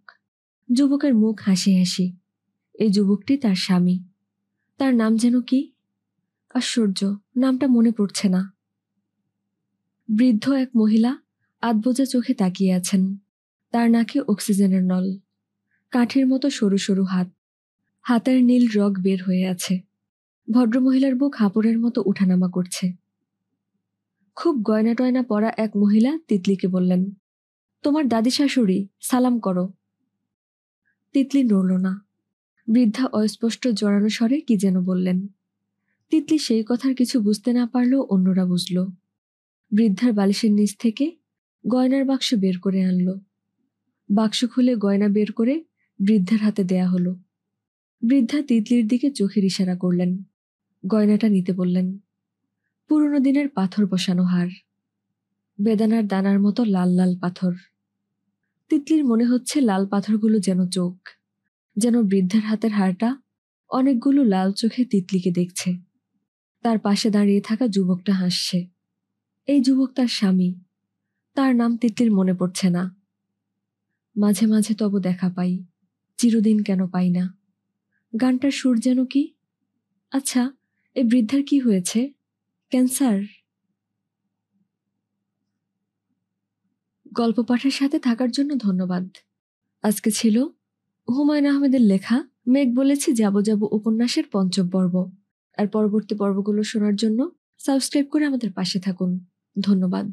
যুবকের মুখ হাসি হাসি। এই যুবকটি তার স্বামী। তার নাম যেন কি? আশ্চর্য, নামটা মনে পড়ছে না। বৃদ্ধ এক মহিলা আধবোজা চোখে তাকিয়ে আছেন। তার নাকে অক্সিজেনের নল, কাঠের মতো সরু সরু হাত, হাতের নীল রগ বের হয়ে আছে। ভদ্রমহিলার বুক হাঁপড়ের মতো উঠানামা করছে। খুব গয়না টয়না পরা এক মহিলা তিতলিকে বললেন, তোমার দাদি শাশুড়ি, সালাম করো। তিতলি নড়ল না। বৃদ্ধা অস্পষ্ট জড়ানো স্বরে কি যেন বললেন। তিতলি সেই কথার কিছু বুঝতে না পারলেও অন্যরা বুঝল। বৃদ্ধার বালিশের নিচ থেকে গয়নার বাক্স বের করে আনল। বাক্স খুলে গয়না বের করে বৃদ্ধার হাতে দেয়া হলো। বৃদ্ধা তিতলির দিকে চোখের ইশারা করলেন। গয়নাটা নিতে বললেন। পুরনো দিনের পাথর বসানো হার, বেদানার দানার মতো লাল লাল পাথর। তিতলির মনে হচ্ছে লাল পাথরগুলো যেন চোখ, যেন বৃদ্ধার হাতের হারটা অনেকগুলো লাল চোখে তিতলিকে দেখছে। তার পাশে দাঁড়িয়ে থাকা যুবকটা হাসছে। এই যুবক তার স্বামী। তার নাম তিতলির মনে পড়ছে না। মাঝে মাঝে তবু দেখা পাই, চিরদিন কেন পাই না। গানটার সুর যেন কি? আচ্ছা, এই বৃদ্ধার কি হয়েছে? ক্যান্সার? গল্প পাঠের সাথে থাকার জন্য ধন্যবাদ। আজকে ছিল হুমায়ুন আহমেদের লেখা মেঘ বলেছে যাব যাব উপন্যাসের 5ম পর্ব। আর পরবর্তী পর্বগুলো শোনার জন্য সাবস্ক্রাইব করে আমাদের পাশে থাকুন। ধন্যবাদ।